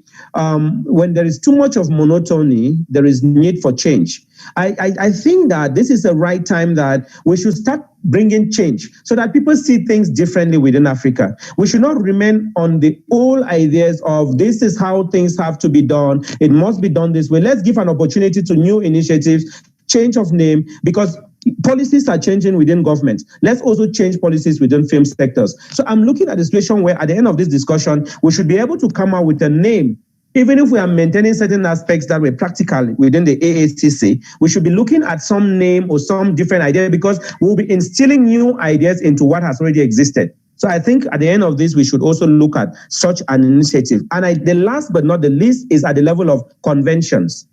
when there is too much of monotony, there is need for change. I think that this is the right time that we should start bringing change so that people see things differently within Africa. We should not remain on the old ideas of this is how things have to be done. It must be done this way. Let's give an opportunity to new initiatives, change of name, because policies are changing within government. Let's also change policies within film sectors. So I'm looking at a situation where at the end of this discussion, we should be able to come out with a name. Even if we are maintaining certain aspects that were practical within the AACC, we should be looking at some name or some different idea because we'll be instilling new ideas into what has already existed. So I think at the end of this, we should also look at such an initiative. And the last but not the least is at the level of conventions.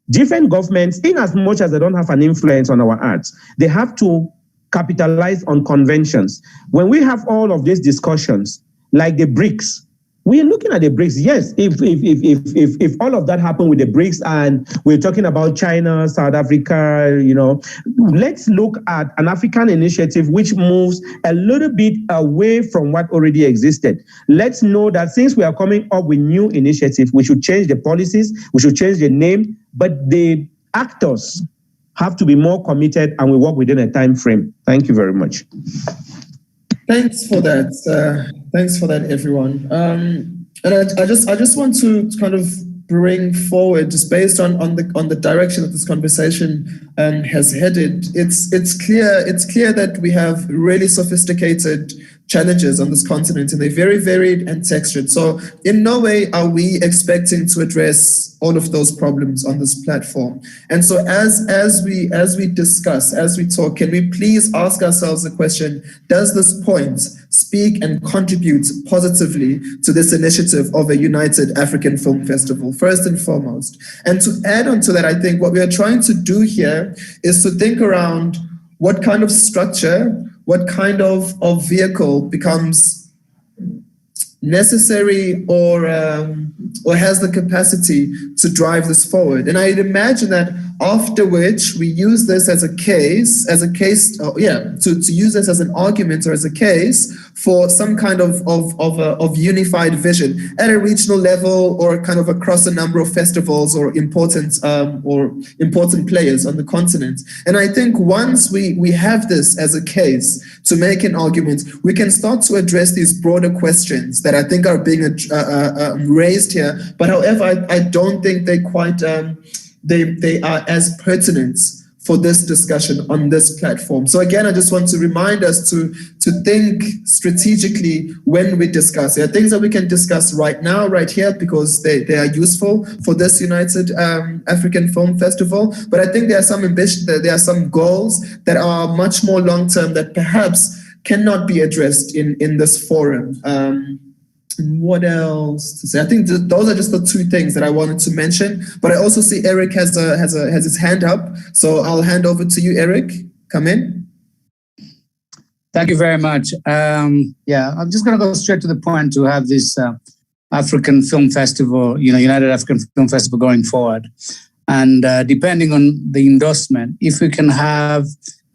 Different governments, in as much as they don't have an influence on our arts, they have to capitalize on conventions. When we have all of these discussions, like the BRICS, we are looking at the BRICS. Yes, if all of that happened with the BRICS and we're talking about China, South Africa, let's look at an African initiative which moves a little bit away from what already existed. Let's know that since we are coming up with new initiatives, we should change the policies, we should change the name, but the actors have to be more committed and we work within a time frame. Thank you very much. Thanks for that. Thanks for that, everyone. And I just want to kind of bring forward, just based on the direction that this conversation has headed. It's clear that we have really sophisticated challenges on this continent, and they're very varied and textured. So in no way are we expecting to address all of those problems on this platform. And so as we discuss, as we talk, can we please ask ourselves the question, does this point speak and contribute positively to this initiative of a United African Film Festival, first and foremost? And to add on to that, I think what we are trying to do here is to think around what kind of structure, what kind of vehicle becomes necessary or has the capacity to drive this forward. And I'd imagine that after which we use this as a case, to use this as an argument or as a case for some kind of unified vision at a regional level or kind of across a number of festivals or important players on the continent. And I think once we have this as a case to make an argument, we can start to address these broader questions that I think are being raised here. But however, I don't think they quite they are as pertinent for this discussion on this platform. So again, I just want to remind us to think strategically when we discuss. There are things that we can discuss right now, right here, because they are useful for this United African Film Festival. But I think there are some ambition, there are some goals that are much more long-term that perhaps cannot be addressed in this forum. What else to say? I think those are just the two things that I wanted to mention. But I also see Eric has his hand up, so I'll hand over to you, Eric. Come in. Thank you very much. I'm just going to go straight to the point to have this African Film Festival, United African Film Festival going forward. And depending on the endorsement, if we can have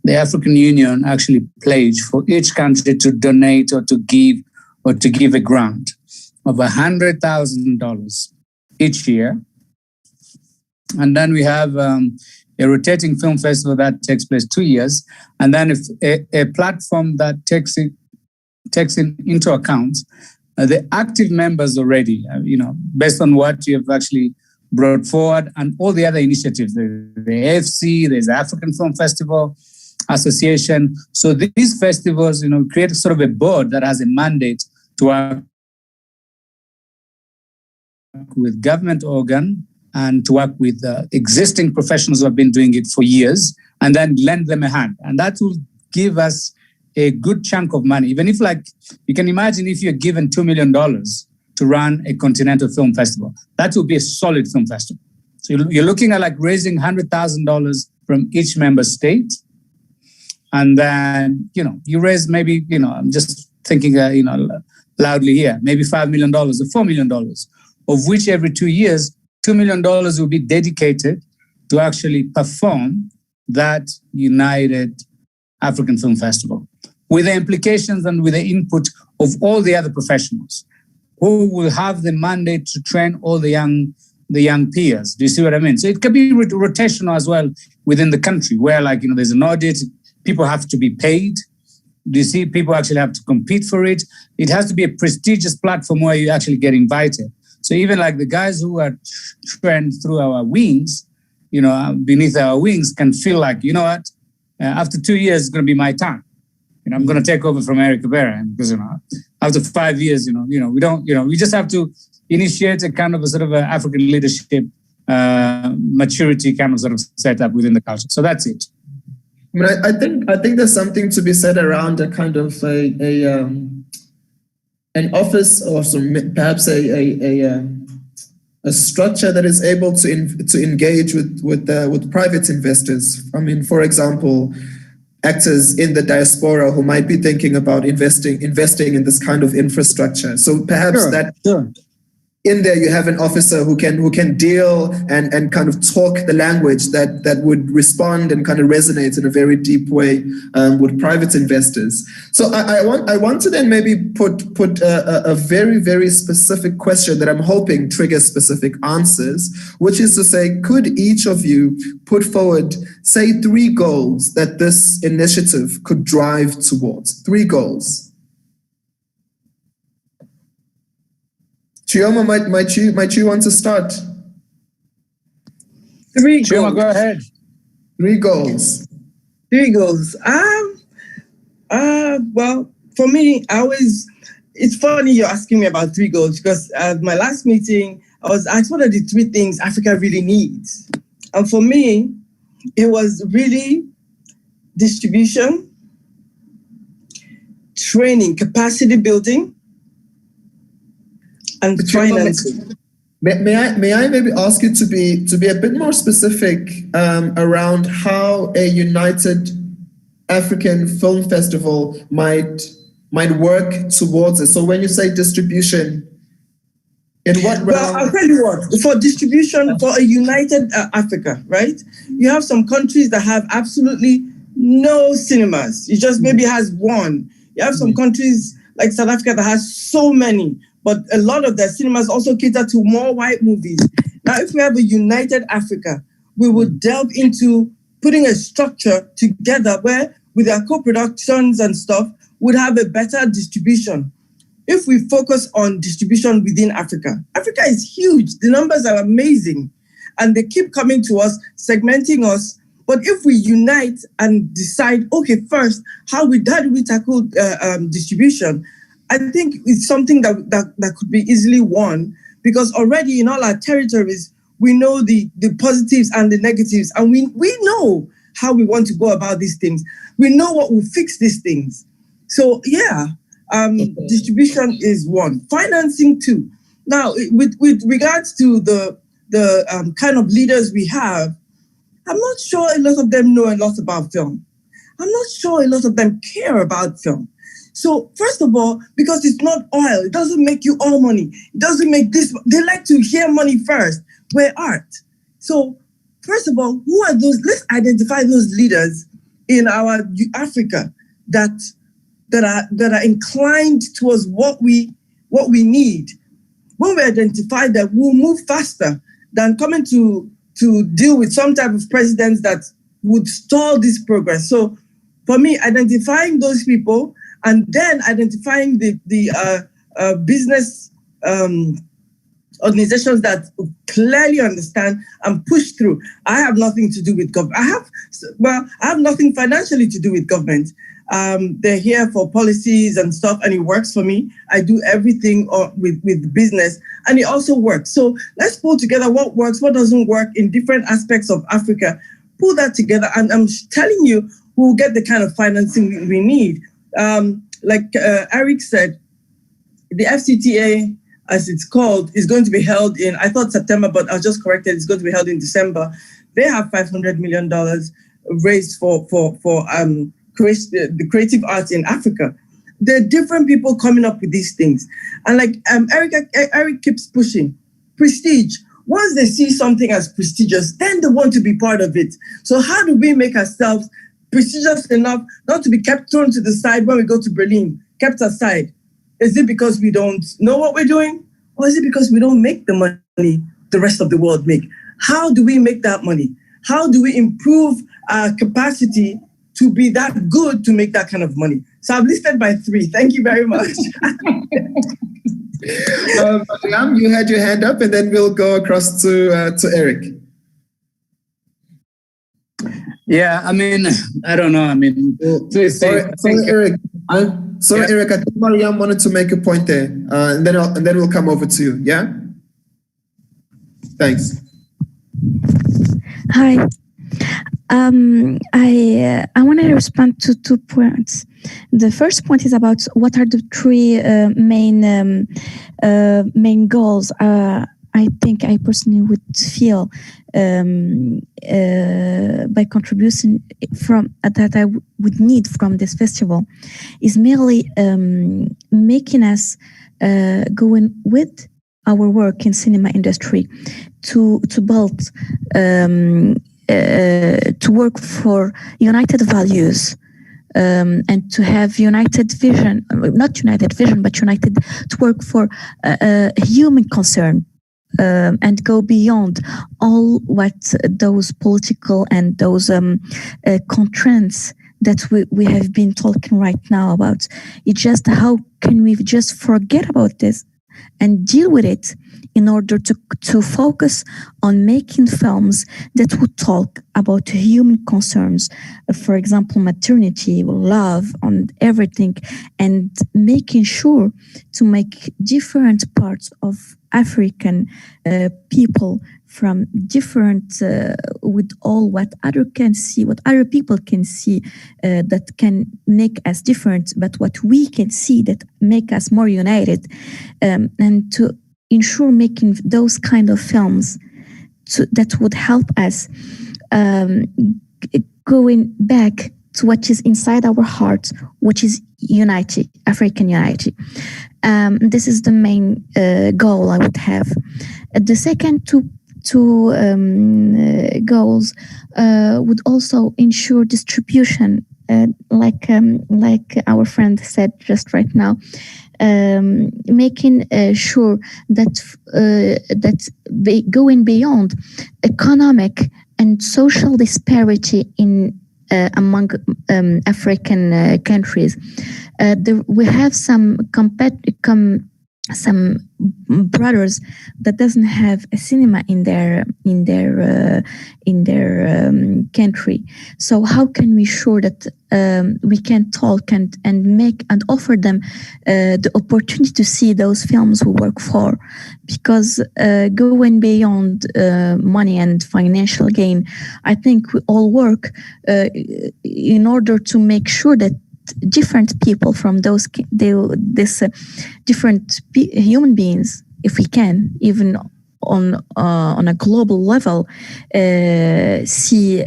the African Union actually pledge for each country to donate or to give a grant of $100,000 each year. And then we have a rotating film festival that takes place 2 years. And then if a platform that takes into account the active members already, based on what you have actually brought forward and all the other initiatives, the AFC, there's the African Film Festival Association. So these festivals, create sort of a board that has a mandate to work with government organ and to work with existing professionals who have been doing it for years, and then lend them a hand. And that will give us a good chunk of money. Even if, you can imagine if you're given $2 million to run a continental film festival, that will be a solid film festival. So you're looking at raising $100,000 from each member state. And then, you raise maybe, I'm just thinking, loudly here, maybe $5 million or $4 million, of which every 2 years, $2 million will be dedicated to actually perform that United African Film Festival, with the implications and with the input of all the other professionals who will have the mandate to train all the young peers. Do you see what I mean? So it can be rotational as well within the country, where there's an audit, people have to be paid. Do you see people actually have to compete for it? It has to be a prestigious platform where you actually get invited. So even the guys who are trained through our wings, beneath our wings, can feel after 2 years, it's going to be my time. I'm going to take over from Eric Cabrera, because after 5 years, we just have to initiate a kind of a sort of African leadership maturity kind of sort of setup within the culture. So that's it. I mean, I think there's something to be said around a kind of an office, or perhaps a structure that is able to engage with private investors. I mean, for example, actors in the diaspora who might be thinking about investing in this kind of infrastructure. So perhaps in there you have an officer who can deal and kind of talk the language that would respond and kind of resonate in a very deep way with private investors. So I want to then maybe put a very, very specific question that I'm hoping triggers specific answers, which is to say, could each of you put forward, say, 3 goals that this initiative could drive towards? 3 goals. Chioma, might you want to start? 3 goals. Chioma, go ahead. 3 goals. 3 goals. Well, for me, it's funny you're asking me about 3 goals, because at my last meeting, I was asked what are the 3 things Africa really needs. And for me, it was really distribution, training, capacity building, and financing. May I maybe ask you to be a bit more specific around how a United African Film Festival might work towards it? So when you say distribution, in what realm? Well, I'll tell you what. For distribution, for a united Africa, right? You have some countries that have absolutely no cinemas. It just maybe has one. You have some countries like South Africa that has so many, but a lot of their cinemas also cater to more white movies. Now, if we have a united Africa, we would delve into putting a structure together where, with our co-productions and stuff, would have a better distribution. If we focus on distribution within Africa, Africa is huge. The numbers are amazing. And they keep coming to us, segmenting us. But if we unite and decide, okay, first, how do we tackle distribution? I think it's something that could be easily won, because already in all our territories, we know the positives and the negatives, and we know how we want to go about these things. We know what will fix these things. So yeah, distribution is one. Financing too. Now, with regards to the kind of leaders we have, I'm not sure a lot of them know a lot about film. I'm not sure a lot of them care about film. So first of all, because it's not oil, it doesn't make you all money. It doesn't make this. They like to hear money first. We're art. So first of all, who are those? Let's identify those leaders in our Africa that are inclined towards what we need. When we identify that, we'll move faster than coming to deal with some type of presidents that would stall this progress. So for me, identifying those people and then identifying the business organizations that clearly understand and push through. I have nothing to do with government. I have nothing financially to do with government. They're here for policies and stuff, and it works for me. I do everything with business, and it also works. So let's pull together what works, what doesn't work in different aspects of Africa. Pull that together, and I'm telling you, we'll get the kind of financing we need. Like Eric said, the FCTA, as it's called, is going to be held in, I thought September, but I was just corrected, it's going to be held in December. They have $500 million raised for the creative arts in Africa. There are different people coming up with these things. And like Eric keeps pushing, prestige. Once they see something as prestigious, then they want to be part of it. So how do we make ourselves prestigious enough not to be kept thrown to the side when we go to Berlin, kept aside? Is it because we don't know what we're doing? Or is it because we don't make the money the rest of the world make? How do we make that money? How do we improve our capacity to be that good to make that kind of money? So I've listed by 3. Thank you very much. You had your hand up, and then we'll go across to Eric. Yeah, I mean, I don't know. I mean, sorry, Eric. Eric, I think Mariam wanted to make a point there, and then we'll come over to you. Yeah. Thanks. Hi. I want to respond to 2 points. The first point is about what are the 3 main goals. I think I personally would feel by contributing from that I would need from this festival is merely making us going with our work in cinema industry to build to work for united values and to have united vision, not united vision, but united to work for human concern. And go beyond all what those political and those constraints that we have been talking right now about. It's just how can we just forget about this and deal with it in order to focus on making films that would talk about human concerns, for example, maternity, love, on everything, and making sure to make different parts of African people from different, with all what other can see, what other people can see that can make us different, but what we can see that make us more united, and to ensure making those kind of films that would help us going back to what is inside our hearts, which is unity, African unity. This is the main goal I would have. The second two goals would also ensure distribution, like our friend said just right now, making sure that going beyond economic and social disparity in among African countries. We have some brothers that doesn't have a cinema in their country. So how can we sure that we can talk and make and offer them the opportunity to see those films we work for? Because going beyond money and financial gain, I think we all work in order to make sure that different people from different human beings, if we can, even on a global level, see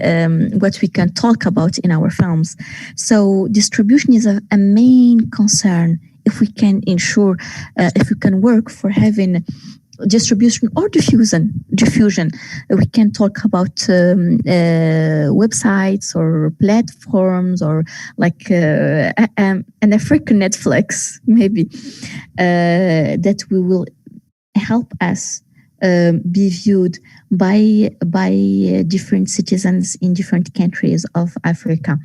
what we can talk about in our films. So distribution is a main concern. If we can ensure, if we can work for having distribution or diffusion. We can talk about websites or platforms, or like an African Netflix, maybe, that we will help us be viewed by different citizens in different countries of Africa,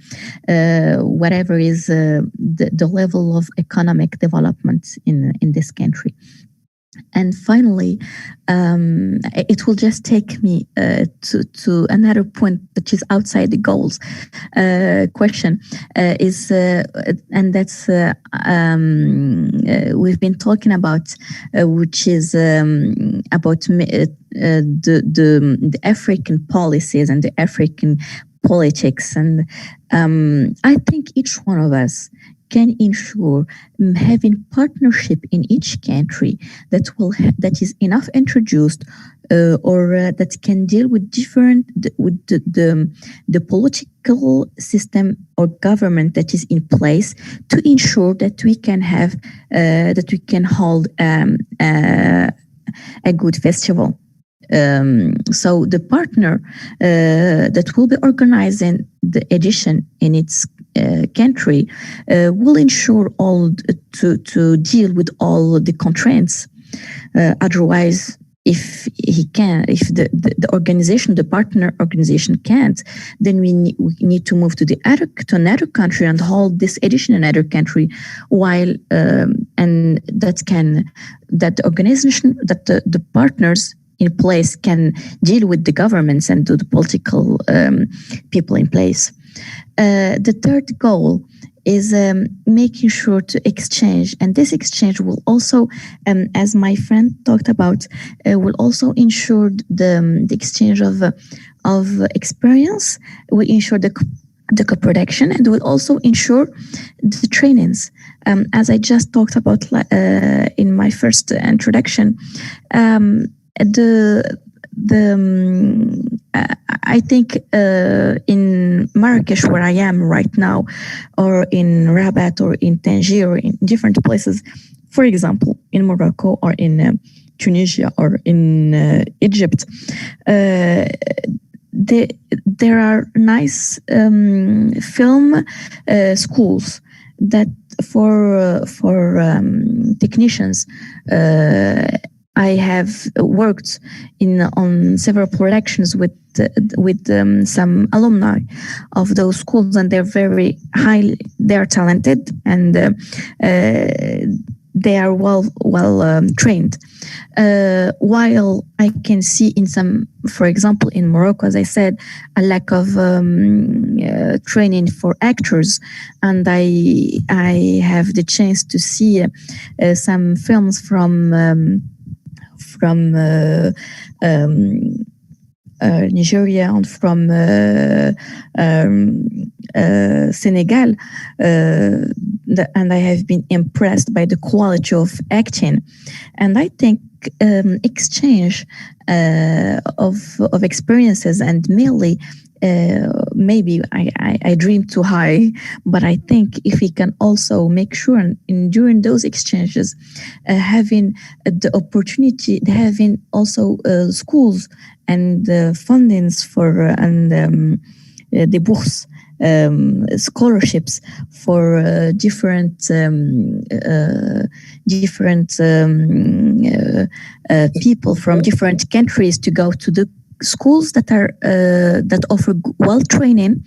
whatever is the level of economic development in this country. And finally, it will just take me to another point that is outside the goals question, and that's we've been talking about, which is about the African policies and the African politics. And I think each one of us can ensure having partnership in each country that is enough introduced, or that can deal with the political system or government that is in place, to ensure that we can have that we can hold a good festival. So the partner that will be organizing the edition in its country will ensure all to deal with all the constraints. Otherwise, if the organization, the partner organization can't, then we need to move to another country and hold this edition in another country, while and that the organization, that the partners in place can deal with the governments and do the political people in place. The third goal is making sure to exchange, and this exchange will also, as my friend talked about, will also ensure the exchange of experience. We ensure the co-production, and will also ensure the trainings. As I just talked about in my first introduction, I think in Marrakesh, where I am right now, or in Rabat, or in Tangier, or in different places, for example, in Morocco, or in Tunisia, or in Egypt, there are nice film schools that for technicians. I have worked on several productions with some alumni of those schools, and they're very highly, they're talented, and they are well trained. While I can see in some, for example, in Morocco, as I said, a lack of training for actors, and I have the chance to see some films from Nigeria and from Senegal, and I have been impressed by the quality of acting. And I think exchange of experiences, and merely maybe I dream too high, but I think if we can also make sure during those exchanges, having the opportunity, having also schools and fundings for and the bourse, scholarships for different people from different countries to go to the schools that are that offer well training,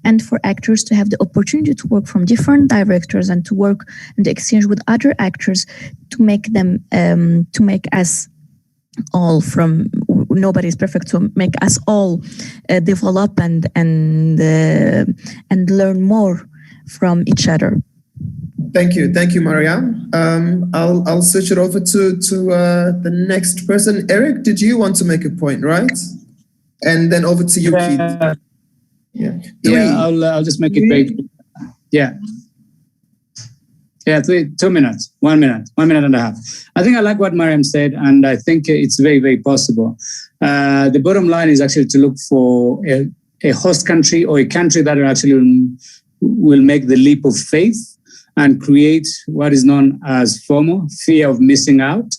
and for actors to have the opportunity to work from different directors and to work and exchange with other actors to make them to make us all, from nobody is perfect, to make us all develop and learn more from each other. Thank you, Mariam. I'll switch it over to the next person. Eric, did you want to make a point, right? And then over to you, Keith. Yeah, I'll just make it very quick. Yeah, 2 minutes, 1 minute, 1 minute and a half. I think I like what Mariam said, and I think it's very, very possible. The bottom line is actually to look for a host country or a country that actually will make the leap of faith and create what is known as FOMO, fear of missing out,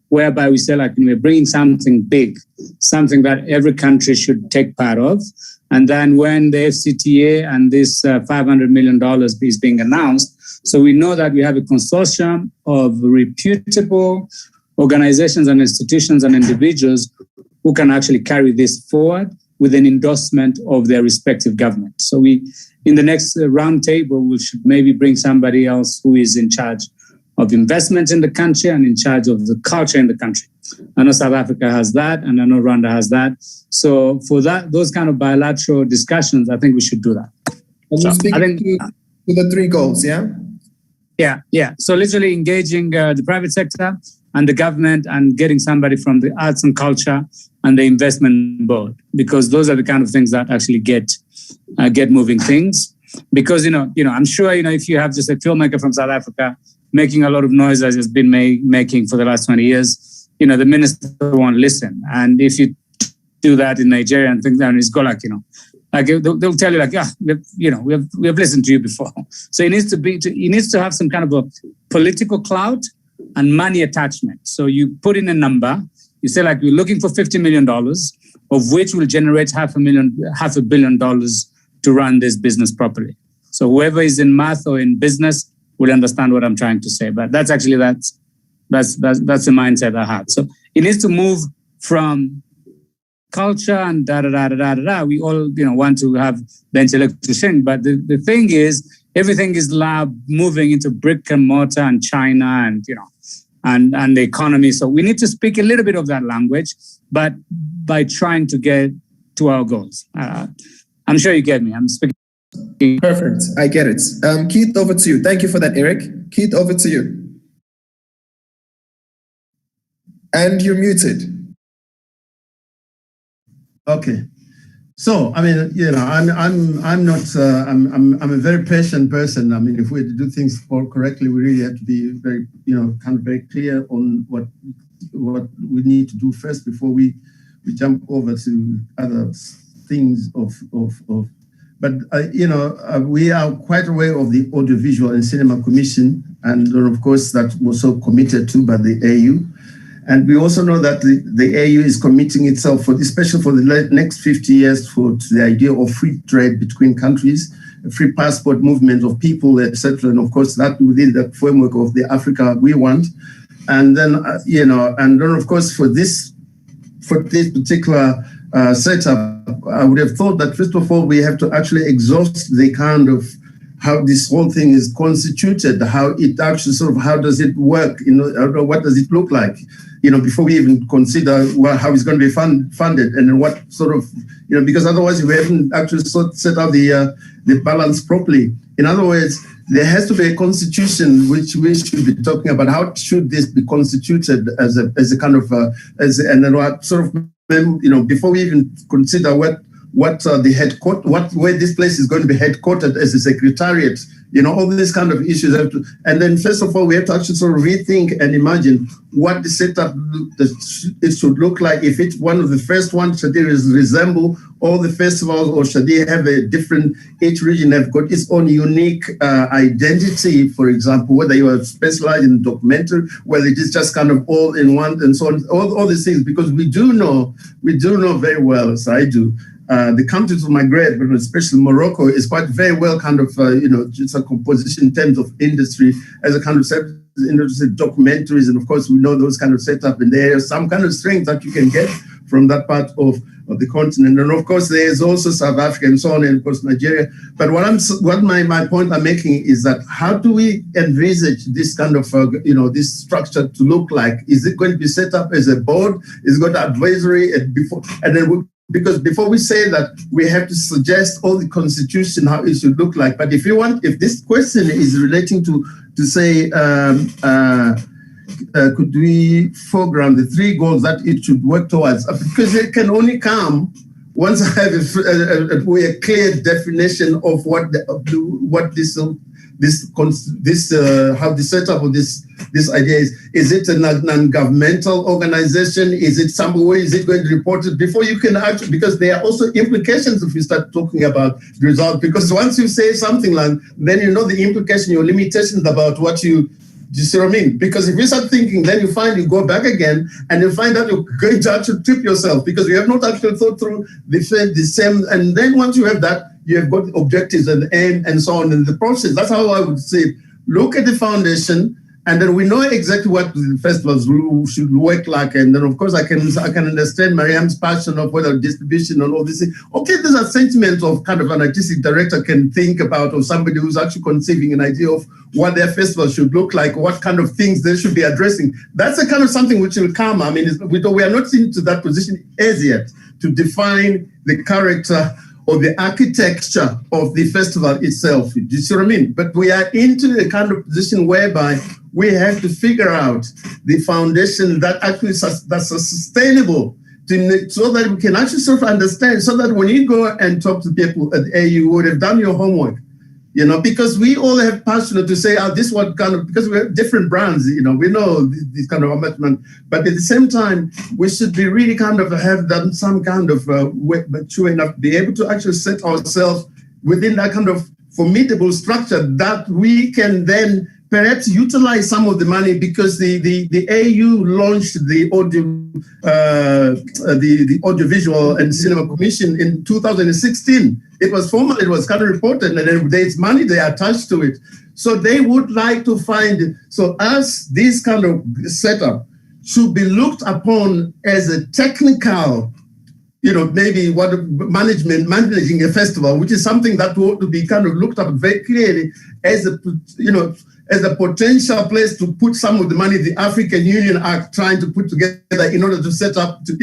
whereby we say, like, we're bringing something big, something that every country should take part of. And then when the FCTA and this $500 million is being announced, so we know that we have a consortium of reputable organizations and institutions and individuals who can actually carry this forward with an endorsement of their respective government. So in the next round table, we should maybe bring somebody else who is in charge of investment in the country and in charge of the culture in the country. I know South Africa has that, and I know Rwanda has that. So for those kind of bilateral discussions, I think we should do that. So I think to the 3 goals, yeah? Yeah. So literally engaging the private sector and the government, and getting somebody from the arts and culture and the investment board, because those are the kind of things that actually get moving things. Because I'm sure if you have just a filmmaker from South Africa making a lot of noise, as has been making for the last 20 years, the minister won't listen. And if you do that in Nigeria and things, and it's go like they'll tell you we have listened to you before. So it needs to have some kind of a political clout and money attachment. So you put in a number, you say, like, we're looking for $50 million, of which will generate $500 million to run this business properly. So whoever is in math or in business will understand what I'm trying to say. But that's actually that's the mindset I have. So it needs to move from culture and We all want to have the intellectual thing, but the thing is, everything is moving into brick and mortar and China and the economy. So we need to speak a little bit of that language, but by trying to get to our goals. I'm sure you get me. I'm speaking. Perfect. I get it. Keith, over to you. Thank you for that, Eric. Keith, over to you. And you're muted. Okay. So, I mean, I'm not, I'm a very patient person. I mean, if we do things correctly, we really have to be very, kind of very clear on what we need to do first before we jump over to other things but we are quite aware of the Audiovisual and Cinema Commission, and of course that was so committed to by the AU. And we also know that the AU is committing itself, especially for the next 50 years, to the idea of free trade between countries, free passport movement of people, etc. And of course, that within the framework of the Africa we want. And then, and then of course, for this particular setup, I would have thought that first of all, we have to actually exhaust the kind of how this whole thing is constituted, how it actually how does it work, what does it look like, before we even consider how it's going to be funded, and then what sort of, because otherwise we haven't actually set out the balance properly. In other words, there has to be a constitution which we should be talking about. How should this be constituted as a kind of and then what sort of, before we even consider what the headquarters, where this place is going to be headquartered as a secretariat, all these kind of issues have to, and then first of all we have to actually sort of rethink and imagine what the setup it should look like. If it's one of the first ones, should it resemble all the festivals, or should they have a different, each region have got its own unique identity, for example, whether you are specialized in documentary, whether it is just kind of all in one, and so on, all these things, because we do know very well, as I do, the countries of my great, but especially Morocco, is quite very well kind of, just a composition in terms of industry as a kind of industry, documentaries, and of course we know those kind of setup, and there is some kind of strength that you can get from that part of the continent. And of course there's also South Africa and so on, and of course Nigeria. But what my point I'm making is that how do we envisage this kind of, this structure to look like? Is it going to be set up as a board? Is it got advisory because before we say that, we have to suggest all the constitution, how it should look like. But if this question is relating to say, could we foreground the 3 goals that it should work towards? Because it can only come once I have a clear definition of what how the setup of this idea is. Is it a non-governmental organization? Is it somewhere? Is it going to report it before you can actually? Because there are also implications if you start talking about the result. Because once you say something like, then the implication, your limitations about what you. Do you see what I mean? Because if you start thinking, then you go back again and you find out you're going to actually trip yourself because you have not actually thought through the same. And then once you have that, you have got objectives and aim and so on in the process. That's how I would say, look at the foundation, and then we know exactly what the festivals should work like. And then, of course, I can understand Mariam's passion of whether distribution and all this. Okay, there's a sentiment of kind of an artistic director can think about, or somebody who's actually conceiving an idea of what their festival should look like, what kind of things they should be addressing. That's a kind of something which will come. I mean, we are not into that position as yet to define the character or the architecture of the festival itself. Do you see what I mean? But we are into a kind of position whereby we have to figure out the foundation that actually that's sustainable, so that we can actually sort of understand, so that when you go and talk to people at AU, you would have done your homework. Because we all have passion to say, this one kind of, because we have different brands, we know this kind of commitment, but at the same time, we should be really kind of have done some kind of mature enough to be able to actually set ourselves within that kind of formidable structure that we can then perhaps utilize some of the money, because the AU launched the Audiovisual and Cinema Commission in 2016. It was formal, it was kind of reported, and then there's money they attached to it. So they would like to find, so as this kind of setup should be looked upon as a technical, maybe what managing a festival, which is something that ought to be kind of looked up very clearly as a potential place to put some of the money the African Union are trying to put together in order to set up, to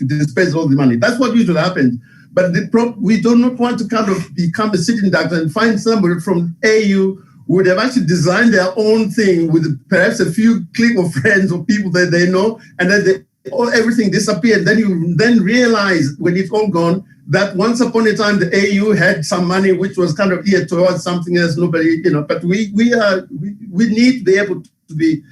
disperse all the money. That's what usually happens. But we do not want to kind of become a sitting duck and find somebody from AU who would have actually designed their own thing with perhaps a few clique of friends or people that they know, and then everything disappeared. Then you realize when it's all gone that once upon a time the AU had some money which was kind of geared towards something else. Nobody, but we need to be able to be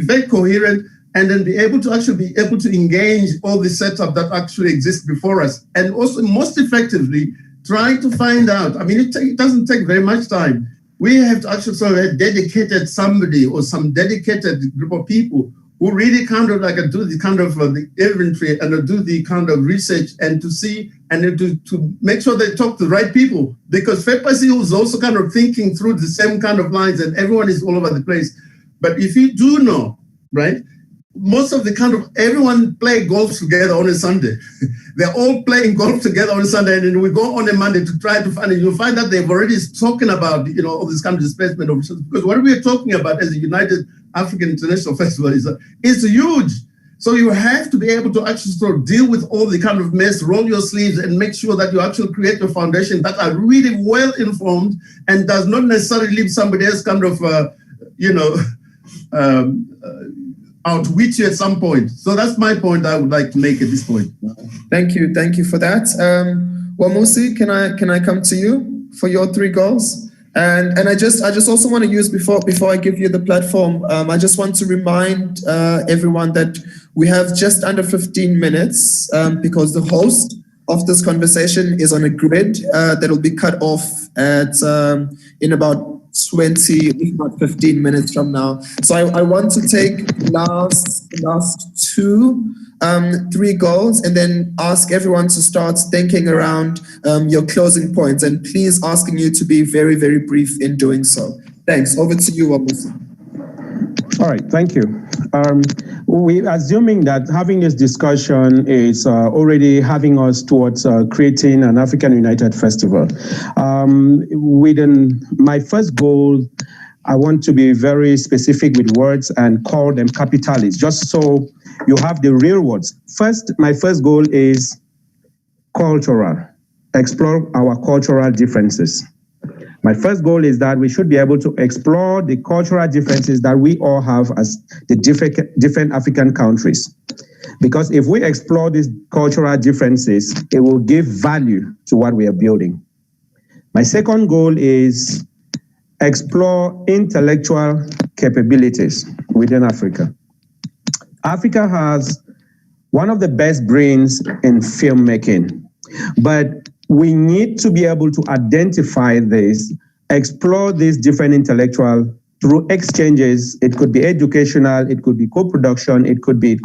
very coherent, and then be able to engage all the setup that actually exists before us, and also most effectively try to find out. I mean, it doesn't take very much time. We have to actually sort of dedicated somebody or some dedicated group of people who really kind of do the kind of the inventory and do the kind of research, and to see and to make sure they talk to the right people, because FEPASI is also kind of thinking through the same kind of lines, and everyone is all over the place. But if you do know, right, most of the everyone play golf together on a Sunday. They're all playing golf together on a Sunday, and then we go on a Monday to try to find it. You'll find that they've already talking about, all this kind of displacement of, because what we're talking about as a United African International Festival is huge. So you have to be able to actually sort of deal with all the kind of mess, roll your sleeves, and make sure that you actually create a foundation that are really well informed and does not necessarily leave somebody else kind of, outwit you at some point. So that's my point I would like to make at this point. Thank you for that. Wamusi, can I come to you for your 3 goals? And I just also want to use before I give you the platform, I just want to remind everyone that we have just under 15 minutes because the host of this conversation is on a grid that will be cut off at in about 20, if not 15 minutes from now. So I want to take last 3 goals and then ask everyone to start thinking around your closing points, and please asking you to be very, very brief in doing so. Thanks. Over to you, Wamusi. All right, thank you. We're assuming that having this discussion is already having us towards creating an African United Festival. Within my first goal, I want to be very specific with words and call them capitalists, just so you have the real words. My first goal is cultural. Explore our cultural differences. My first goal is that we should be able to explore the cultural differences that we all have as the different African countries. Because if we explore these cultural differences, it will give value to what we are building. My second goal is explore intellectual capabilities within Africa. Africa has one of the best brains in filmmaking, but we need to be able to identify this, explore these different intellectual through exchanges. It could be educational, it could be co-production, it could be.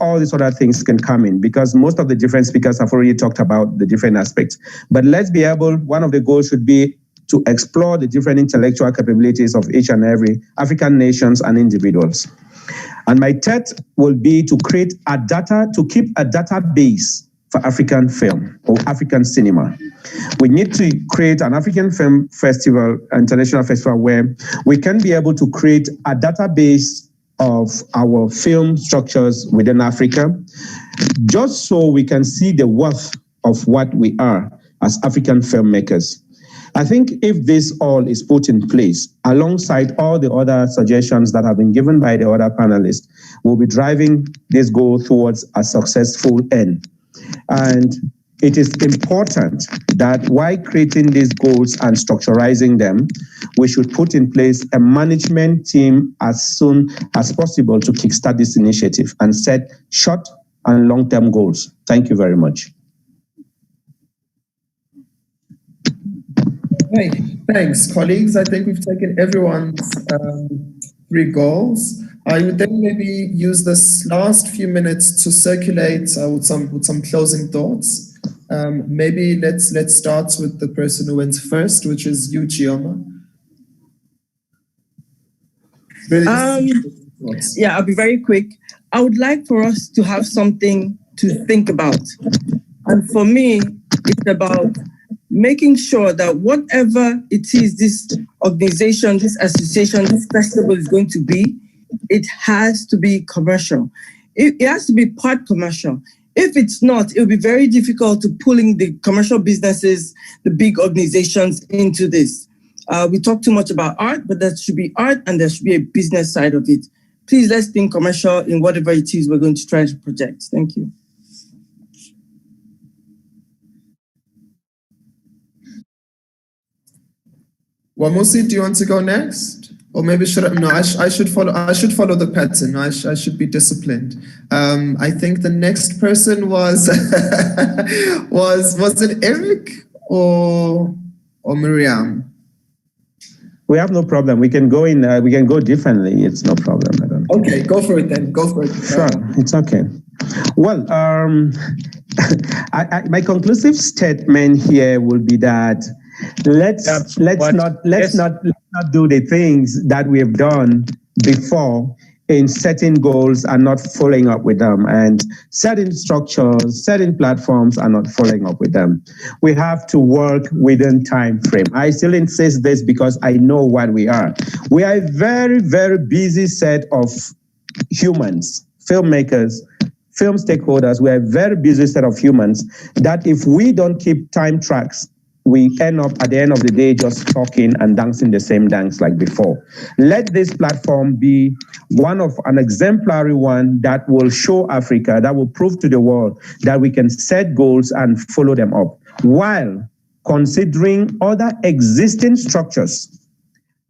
All these other things can come in because most of the different speakers have already talked about the different aspects. But let's be able, one of the goals should be to explore the different intellectual capabilities of each and every African nations and individuals. And my third will be to keep a database for African film or African cinema. We need to create an African film festival, international festival, where we can be able to create a database of our film structures within Africa, just so we can see the worth of what we are as African filmmakers. I think if this all is put in place, alongside all the other suggestions that have been given by the other panelists, we'll be driving this goal towards a successful end. And it is important that while creating these goals and structurizing them, we should put in place a management team as soon as possible to kickstart this initiative and set short and long-term goals. Thank you very much. Hey, thanks, colleagues. I think we've taken everyone's 3 goals. I would then maybe use this last few minutes to circulate with some closing thoughts. Maybe let's start with the person who went first, which is you, Chioma. Yeah, I'll be very quick. I would like for us to have something to think about. And for me, it's about making sure that whatever it is this organization, this association, this festival is going to be, it has to be commercial. It has to be part commercial. If it's not, it'll be very difficult to pulling the commercial businesses, the big organizations into this. We talk too much about art, but there should be art and there should be a business side of it. Please, let's think commercial in whatever it is we're going to try to project. Thank you. Wamusi, do you want to go next? Or maybe should I? No, I should follow. I should follow the pattern. I should be disciplined. I think the next person was was it Eric or Miriam? We have no problem. We can go in. We can go differently. It's no problem. I don't know. Okay, go for it then. Go for it. Sure, it's okay. Well, my conclusive statement here will be that let's not do the things that we have done before in setting goals and not following up with them, and setting structures, setting platforms and not following up with them. We have to work within time frame. I still insist this because I know what we are. We are a very, very busy set of humans, filmmakers, film stakeholders. We are a very busy set of humans that if we don't keep time tracks, we end up at the end of the day just talking and dancing the same dance like before. Let this platform be one of an exemplary one that will show Africa, that will prove to the world that we can set goals and follow them up, while considering other existing structures,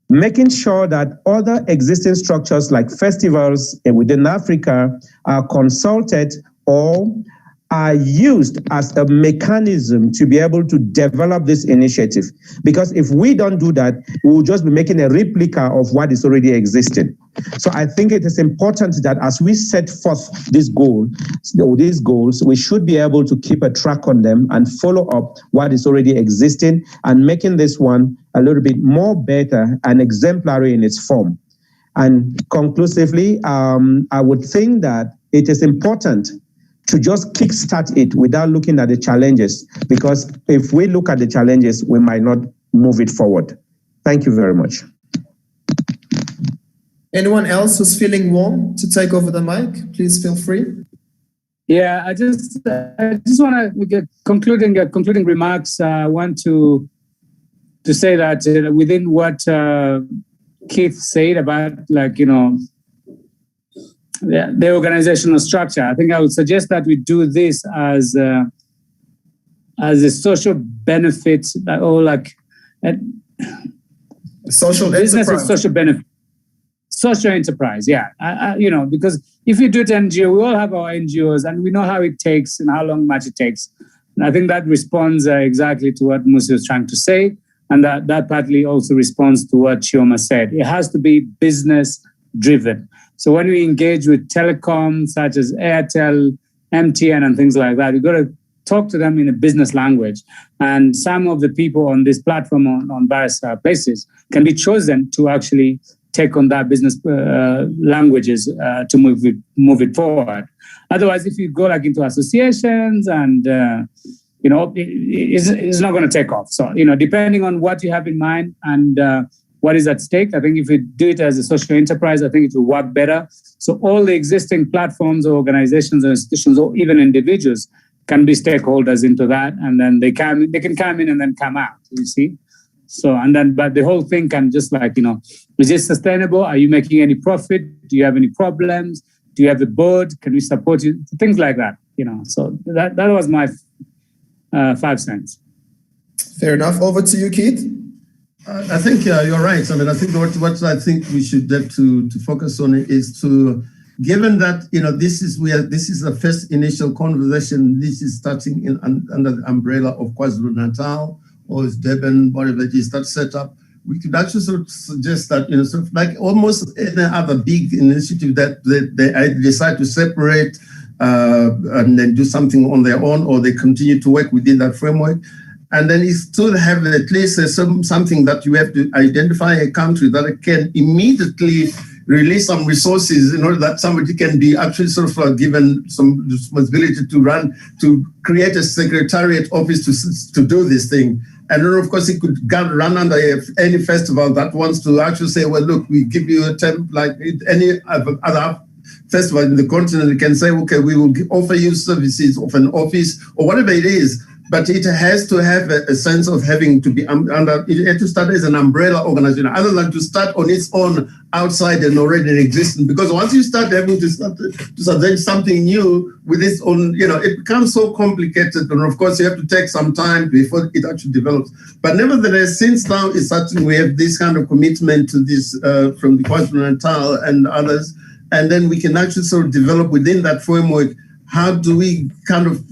making sure that other existing structures like festivals within Africa are consulted or are used as a mechanism to be able to develop this initiative. Because if we don't do that, we will just be making a replica of what is already existing. So I think it is important that as we set forth these goals, we should be able to keep a track on them and follow up what is already existing and making this one a little bit more better and exemplary in its form. And conclusively, I would think that it is important to just kickstart it without looking at the challenges, because if we look at the challenges, we might not move it forward. Thank you very much. Anyone else who's feeling warm to take over the mic, please feel free. Yeah, I just want to get concluding remarks. I want to say that within what Keith said about, like, you know, the organizational structure, I think I would suggest that we do this as a social benefit, or like social business enterprise. is social benefit, social enterprise. Yeah, you know, because if you do it NGO, we all have our NGOs, and we know how it takes and how long much it takes. And I think that responds exactly to what Musi was trying to say, and that partly also responds to what Chioma said. It has to be business driven. So when we engage with telecom, such as Airtel, MTN, and things like that, we've got to talk to them in a business language. And some of the people on this platform on various places can be chosen to actually take on that business languages to move it forward. Otherwise, if you go like into associations and you know, it's not going to take off. So, you know, depending on what you have in mind and what is at stake, I think if we do it as a social enterprise, I think it will work better. So all the existing platforms or organizations or institutions or even individuals can be stakeholders into that, and then they can come in and then come out, you see. So, and then, but the whole thing can just, like, you know, is it sustainable? Are you making any profit? Do you have any problems? Do you have a board? Can we support you? Things like that, you know. So that was my 5 cents. Fair enough. Over to you, Keith. I think you're right. I mean, I think what I think we should have to focus on is to, given that, you know, this is the first initial conversation. This is starting under the umbrella of KwaZulu-Natal or Durban, whatever it is, that set up. We could actually sort of suggest that, you know, sort of like almost any other big initiative that they decide to separate and then do something on their own, or they continue to work within that framework. And then you still have at least something that you have to identify a country that can immediately release some resources in order that somebody can be actually sort of given some responsibility to create a secretariat office to do this thing. And then, of course, it could run under any festival that wants to actually say, well, look, we give you a temp like any other festival in the continent. It can say, okay, we will offer you services of an office or whatever it is. But it has to have a sense of having to be under, it has to start as an umbrella organization, other than to start on its own outside and already existing. Because once you start having to start something new with its own, you know, it becomes so complicated. And of course, you have to take some time before it actually develops. But nevertheless, since now it's starting, we have this kind of commitment to this from the KwaZulu-Natal and others, and then we can actually sort of develop within that framework, how do we kind of,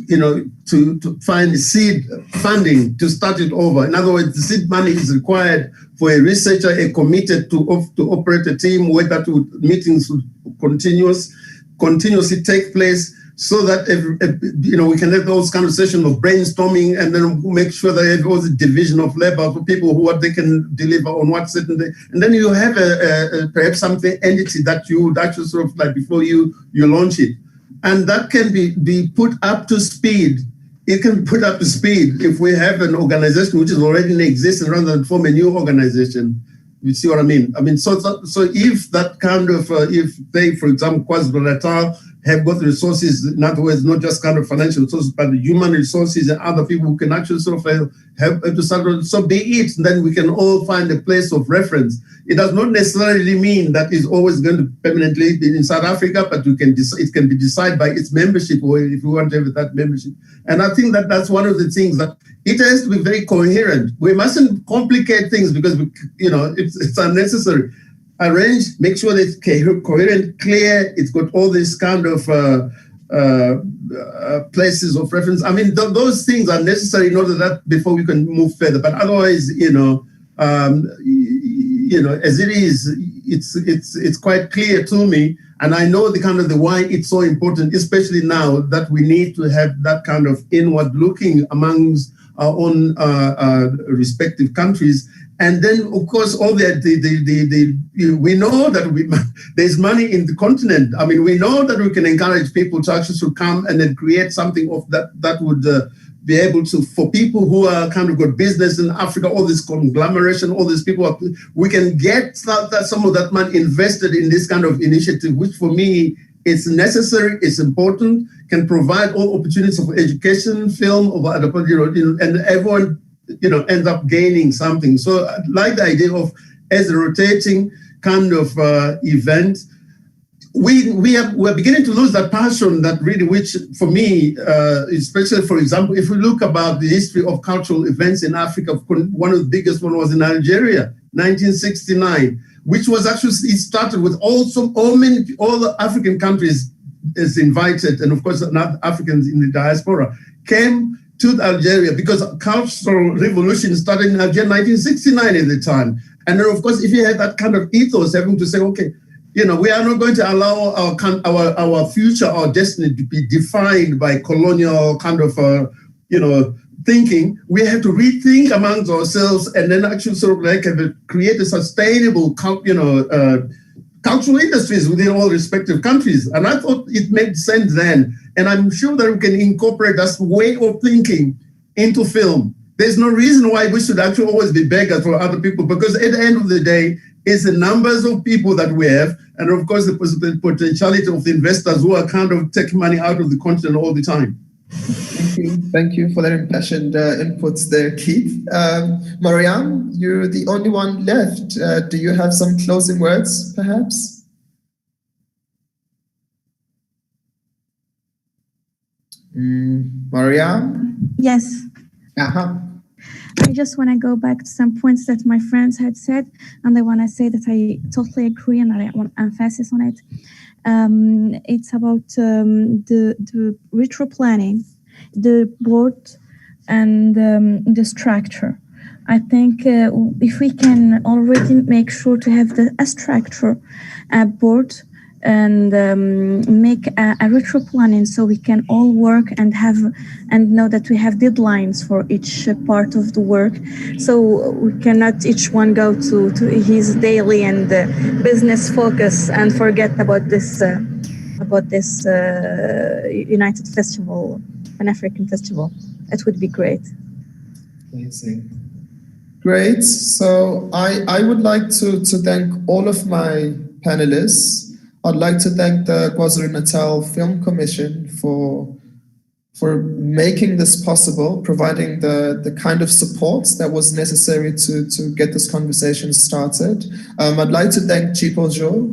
you know, to find seed funding to start it over. In other words, the seed money is required for a researcher, a committed to operate a team where that meetings would continuously take place, so that we can have those kind of sessions of brainstorming, and then make sure that there was a division of labor for people what they can deliver on what certain day, and then you have perhaps something entity that you would actually sort of like before you launch it, and that can be put up to speed. It can put up to speed if we have an organization which is already in existence rather than form a new organization. You see what I mean? So if that kind of, if they, for example, KwaZulu-Natal have got resources, in other words, not just kind of financial resources, but human resources and other people who can actually sort of help to start, so be it, then we can all find a place of reference. It does not necessarily mean that it's always going to permanently be in South Africa, but it can be decided by its membership, or if we want to have that membership. And I think that that's one of the things that it has to be very coherent. We mustn't complicate things because it's unnecessary. Arrange, make sure that it's coherent, clear. It's got all these kind of places of reference. Those things are necessary in order that before we can move further. But otherwise, as it is, it's quite clear to me, and I know the why it's so important, especially now that we need to have that kind of inward looking amongst our own respective countries. And then, of course, all we know that there's money in the continent. We know that we can encourage people to actually come and then create something of that would be able to, for people who are kind of got business in Africa, all this conglomeration, all these people, we can get some of that money invested in this kind of initiative, which for me, it's necessary, it's important, can provide all opportunities of education, film, and everyone ends up gaining something. So I like the idea of as a rotating kind of event. We're beginning to lose that passion that really, which for me, especially for example, if we look about the history of cultural events in Africa, one of the biggest one was in Algeria, 1969, which was actually, it started with all the African countries is invited, and of course, Africans in the diaspora came to Algeria because cultural revolution started in Algeria 1969 at the time. And then, of course, if you had that kind of ethos, having to say, okay, we are not going to allow our future, our destiny to be defined by colonial kind of, thinking. We have to rethink amongst ourselves and then actually sort of create a sustainable, cultural industries within all respective countries. And I thought it made sense then. And I'm sure that we can incorporate that way of thinking into film. There's no reason why we should actually always be beggars for other people, because at the end of the day, it's the numbers of people that we have, and of course the potentiality of the investors who are kind of taking money out of the continent all the time. Thank you for that impassioned inputs there, Keith. Mariam, you're the only one left. Do you have some closing words, perhaps? Mariam? Yes. I just want to go back to some points that my friends had said, and I want to say that I totally agree, and I want emphasis on it. It's about the retro planning, the board, and the structure. I think if we can already make sure to have a structure, a board, and make a retro planning so we can all work and know that we have deadlines for each part of the work, so we cannot each one go to his daily and business focus and forget about this United Festival, Pan-African Festival. It would be great. Amazing. Great. So I would like to thank all of my panelists. I'd like to thank the KwaZulu-Natal Film Commission for making this possible, providing the kind of support that was necessary to get this conversation started. I'd like to thank Chipo Jo,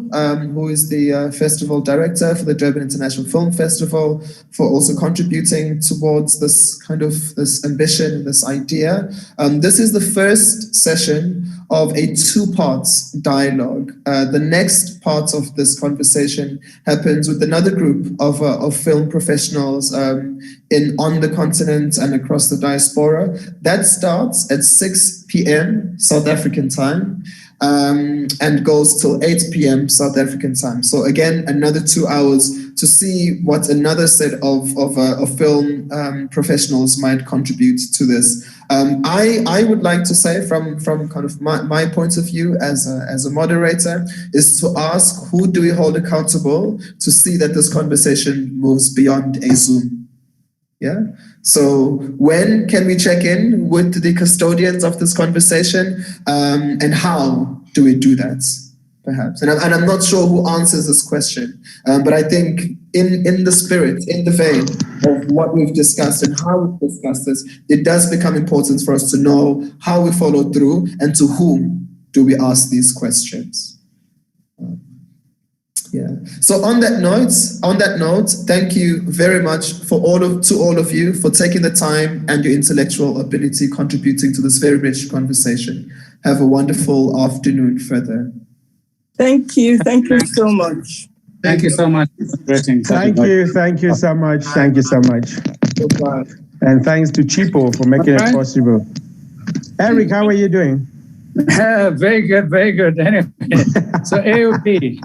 who is the festival director for the Durban International Film Festival, for also contributing towards this ambition and this idea. This is the first session of a two-part dialogue. The next part of this conversation happens with another group of film professionals on the continent and across the diaspora. That starts at 6 p.m. South African time. and goes till 8 p.m. South African time. So again, another 2 hours to see what another set of film professionals might contribute to this. I would like to say from kind of my point of view as a moderator is to ask, who do we hold accountable to see that this conversation moves beyond a Zoom? Yeah. So when can we check in with the custodians of this conversation, and how do we do that? Perhaps, and I'm not sure who answers this question, but I think in the spirit, in the vein of what we've discussed and how we've discussed this, it does become important for us to know how we follow through and to whom do we ask these questions. Yeah. So on that note, thank you very much to all of you for taking the time and your intellectual ability contributing to this very rich conversation. Have a wonderful afternoon further. Thank you so much. Thank you so much. Thank you so much. Thank you so much. Goodbye. And thanks to Chipo for making it possible. Eric, how are you doing? Very good, very good. Anyway, so AOP.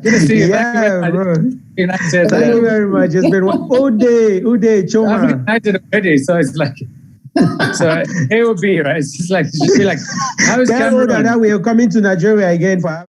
Good to see you. Yeah, bro. United, Thank you very much. It's been Uday, Choma. I'm united already, so it's like, so AOP, right? It's just like, you see, like, how is Cameroon? That we are coming to Nigeria again for